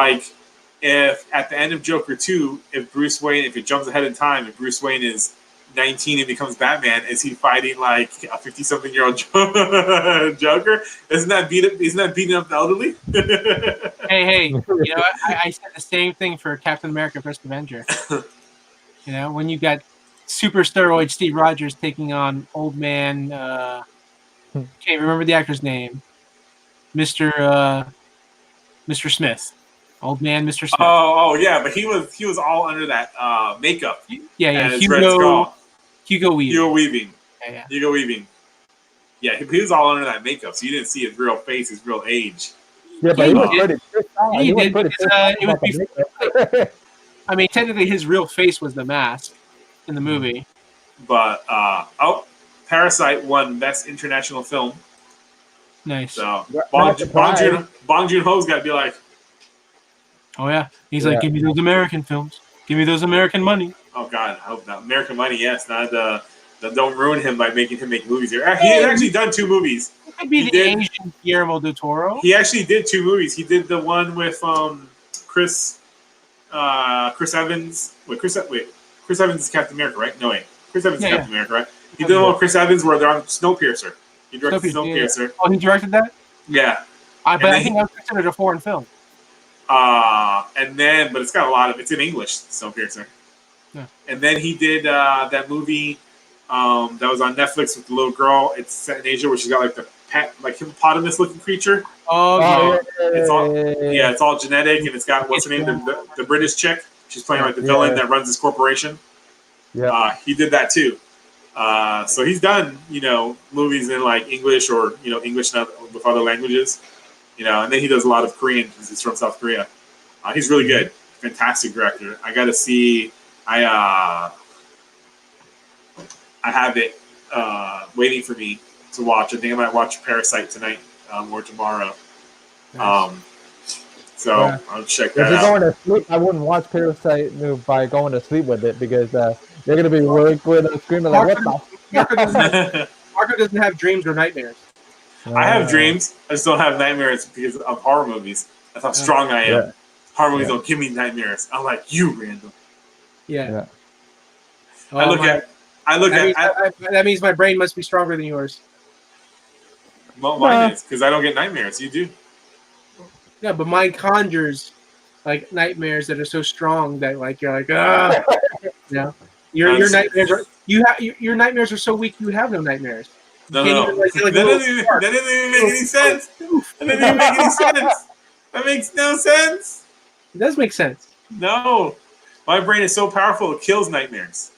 if at the end of Joker 2, if it jumps ahead in time, if Bruce Wayne is 19 and becomes Batman, is he fighting like a 50-something-year-old Joker? Isn't that beating up the elderly? Hey, I said the same thing for Captain America: First Avenger. When you got super steroid Steve Rogers taking on old man, can't remember the actor's name, Mr. Smith, old man, Mr. Smith. Oh yeah, but he was all under that makeup. Yeah, Red Skull. Hugo Weaving. Hugo Weaving. Yeah. Hugo Weaving. Yeah, he was all under that makeup, so you didn't see his real face, his real age. Yeah, but he was pretty pissed off. He did, was because, it was before, I mean, technically, his real face was the mask in the movie. But Parasite won Best International Film. Nice. So Bong Joon-ho's got to be like, oh yeah, he's like, give me those American films, give me those American money. Oh God, I hope not. American money, yes. Not don't ruin him by making him make movies here. He had actually done 2 movies. It could be Asian Guillermo del Toro. He actually did 2 movies. He did the one with Chris Evans. Chris Evans is Captain America, right? No, wait. Chris Evans is Captain America, right? He did the one with Chris Evans where they're on Snowpiercer. He directed Snowpiercer. Yeah. Oh, he directed that? Yeah. But I think that was considered a foreign film. But it's got it's in English, Snowpiercer. Yeah. And then he did that movie that was on Netflix with the little girl. It's set in Asia where she's got like the hippopotamus-looking creature. Oh, yeah. It's all genetic, and it's got what's her name, the British chick. She's playing like the villain that runs this corporation. Yeah, he did that too. So he's done movies in like English or English with other languages. And then he does a lot of Korean because he's from South Korea. He's really good, fantastic director. I got to see. I have it waiting for me to watch. I think I might watch Parasite tonight or tomorrow. Nice. I'll check that if you're out. going to sleep, I wouldn't watch Parasite by going to sleep with it because they're going to be really good and screaming like, what the Marco doesn't have dreams or nightmares. I have dreams. I just don't have nightmares because of horror movies. That's how strong I am. Yeah. Horror movies don't give me nightmares. I'm like you, Randall. Yeah. That means my brain must be stronger than yours. Well, mine is because I don't get nightmares. You do. Yeah, but mine conjures like nightmares that are so strong that like you're like your nightmares are your nightmares are so weak you would have no nightmares. No. That doesn't even make any sense. That doesn't even make any sense. That makes no sense. It does make sense. No, my brain is so powerful it kills nightmares.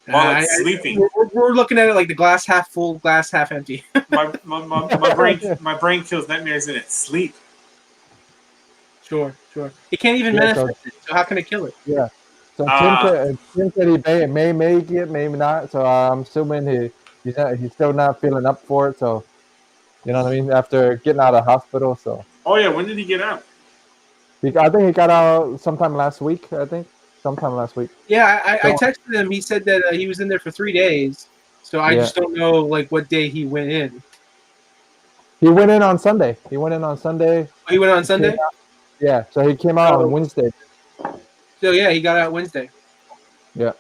While it's sleeping. We're looking at it like the glass half full, glass half empty. my brain kills nightmares in its sleep. Sure. It can't even manifest it, so how can it kill it? Yeah. So Tim said he may make it, maybe not. So I'm assuming he's still not feeling up for it. So you know what I mean. After getting out of hospital, so. Oh yeah, when did he get out? I think he got out sometime last week. Yeah, So- I texted him. He said that he was in there for 3 days. So I just don't know like what day he went in. He went in on Sunday. Oh, he went on Sunday. Yeah. So he came out on Wednesday. So yeah, he got out Wednesday. Yeah.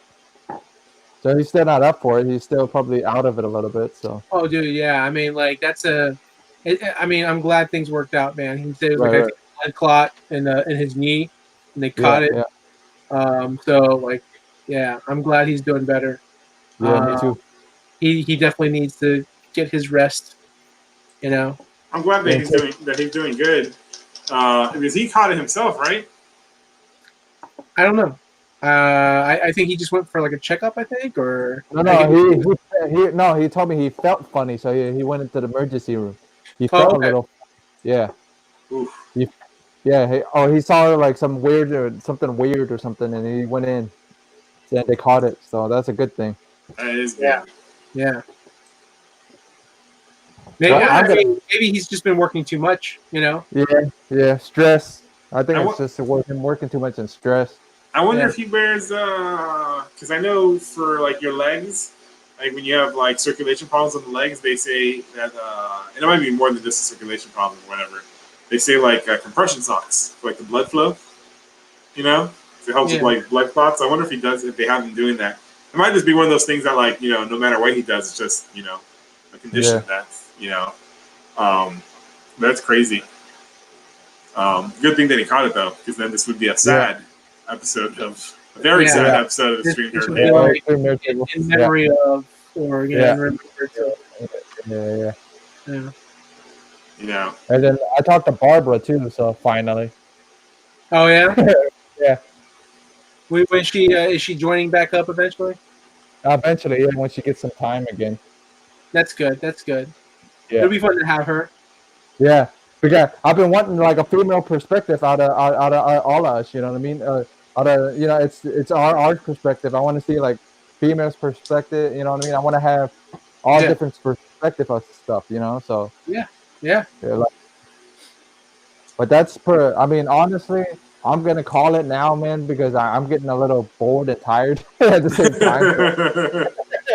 So he's still not up for it. He's still probably out of it a little bit. So. Oh, dude, yeah. I mean, like I'm glad things worked out, man. He said it was like a blood clot in his knee, and they caught it. Yeah. So like, yeah, I'm glad he's doing better. Yeah, me too. He definitely needs to get his rest. You know. I'm glad that he's doing good. Because he caught it himself, right? I don't know. I think he just went for like a checkup. I think, or No, he told me he felt funny, so he went into the emergency room. He felt a little, yeah. Oof. He saw like something weird or something, and he went in. And they caught it, so that's a good thing. That is good. Yeah. Maybe he's just been working too much, you know. Yeah, stress. I think it's just working too much in stress. I wonder if he wears because I know for like your legs, like when you have like circulation problems on the legs, they say that and it might be more than just a circulation problem or whatever. They say like compression socks for like the blood flow, you know, to help with like blood clots. I wonder if they have him doing that. It might just be one of those things that like no matter what he does, it's just a condition that's that's crazy. Good thing that he caught it though, because then this would be a sad episode of a very sad episode of Extreme Nerd Table. In memory of, or in remembrance of. Yeah. And then I talked to Barbara too, so finally. Oh yeah. Yeah. When is she joining back up eventually? Eventually, yeah. When she gets some time again. That's good. Yeah. It'll be fun to have her. Yeah. Because I've been wanting like a female perspective out of all of us. You know what I mean? It's our perspective. I want to see like females' perspective. You know what I mean? I want to have all different perspective of stuff. So yeah. But that's I mean, honestly, I'm gonna call it now, man, because I'm getting a little bored and tired at the same time.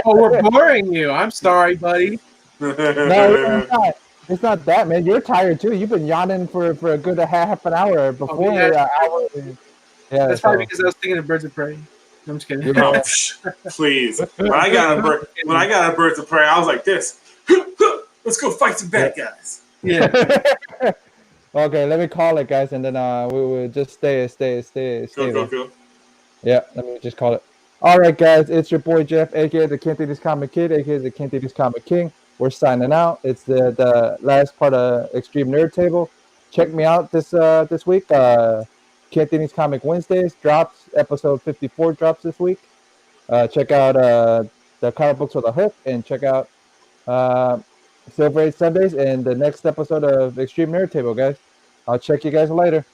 Oh, we're boring you. I'm sorry, buddy. No, it's not that, man. You're tired too. You've been yawning for a good half an hour before. Hour. Yeah, that's probably because I was thinking of Birds of Prey. I'm just kidding. No, please. When I got a Birds of Prey, I was like this. Let's go fight some bad guys. Yeah. Okay, let me call it, guys, and then we will just stay. Go. Yeah, let me just call it. All right, guys, it's your boy Jeff, aka the Cantonese Comic Kid, aka the Cantonese Comic King. We're signing out. It's the last part of Extreme Nerd Table. Check me out this week. Cantonese Comic Wednesdays drops. Episode 54 drops this week. Check out the comic books with a hook, and check out Silver Age Sundays and the next episode of Extreme Nerd Table, guys. I'll check you guys later.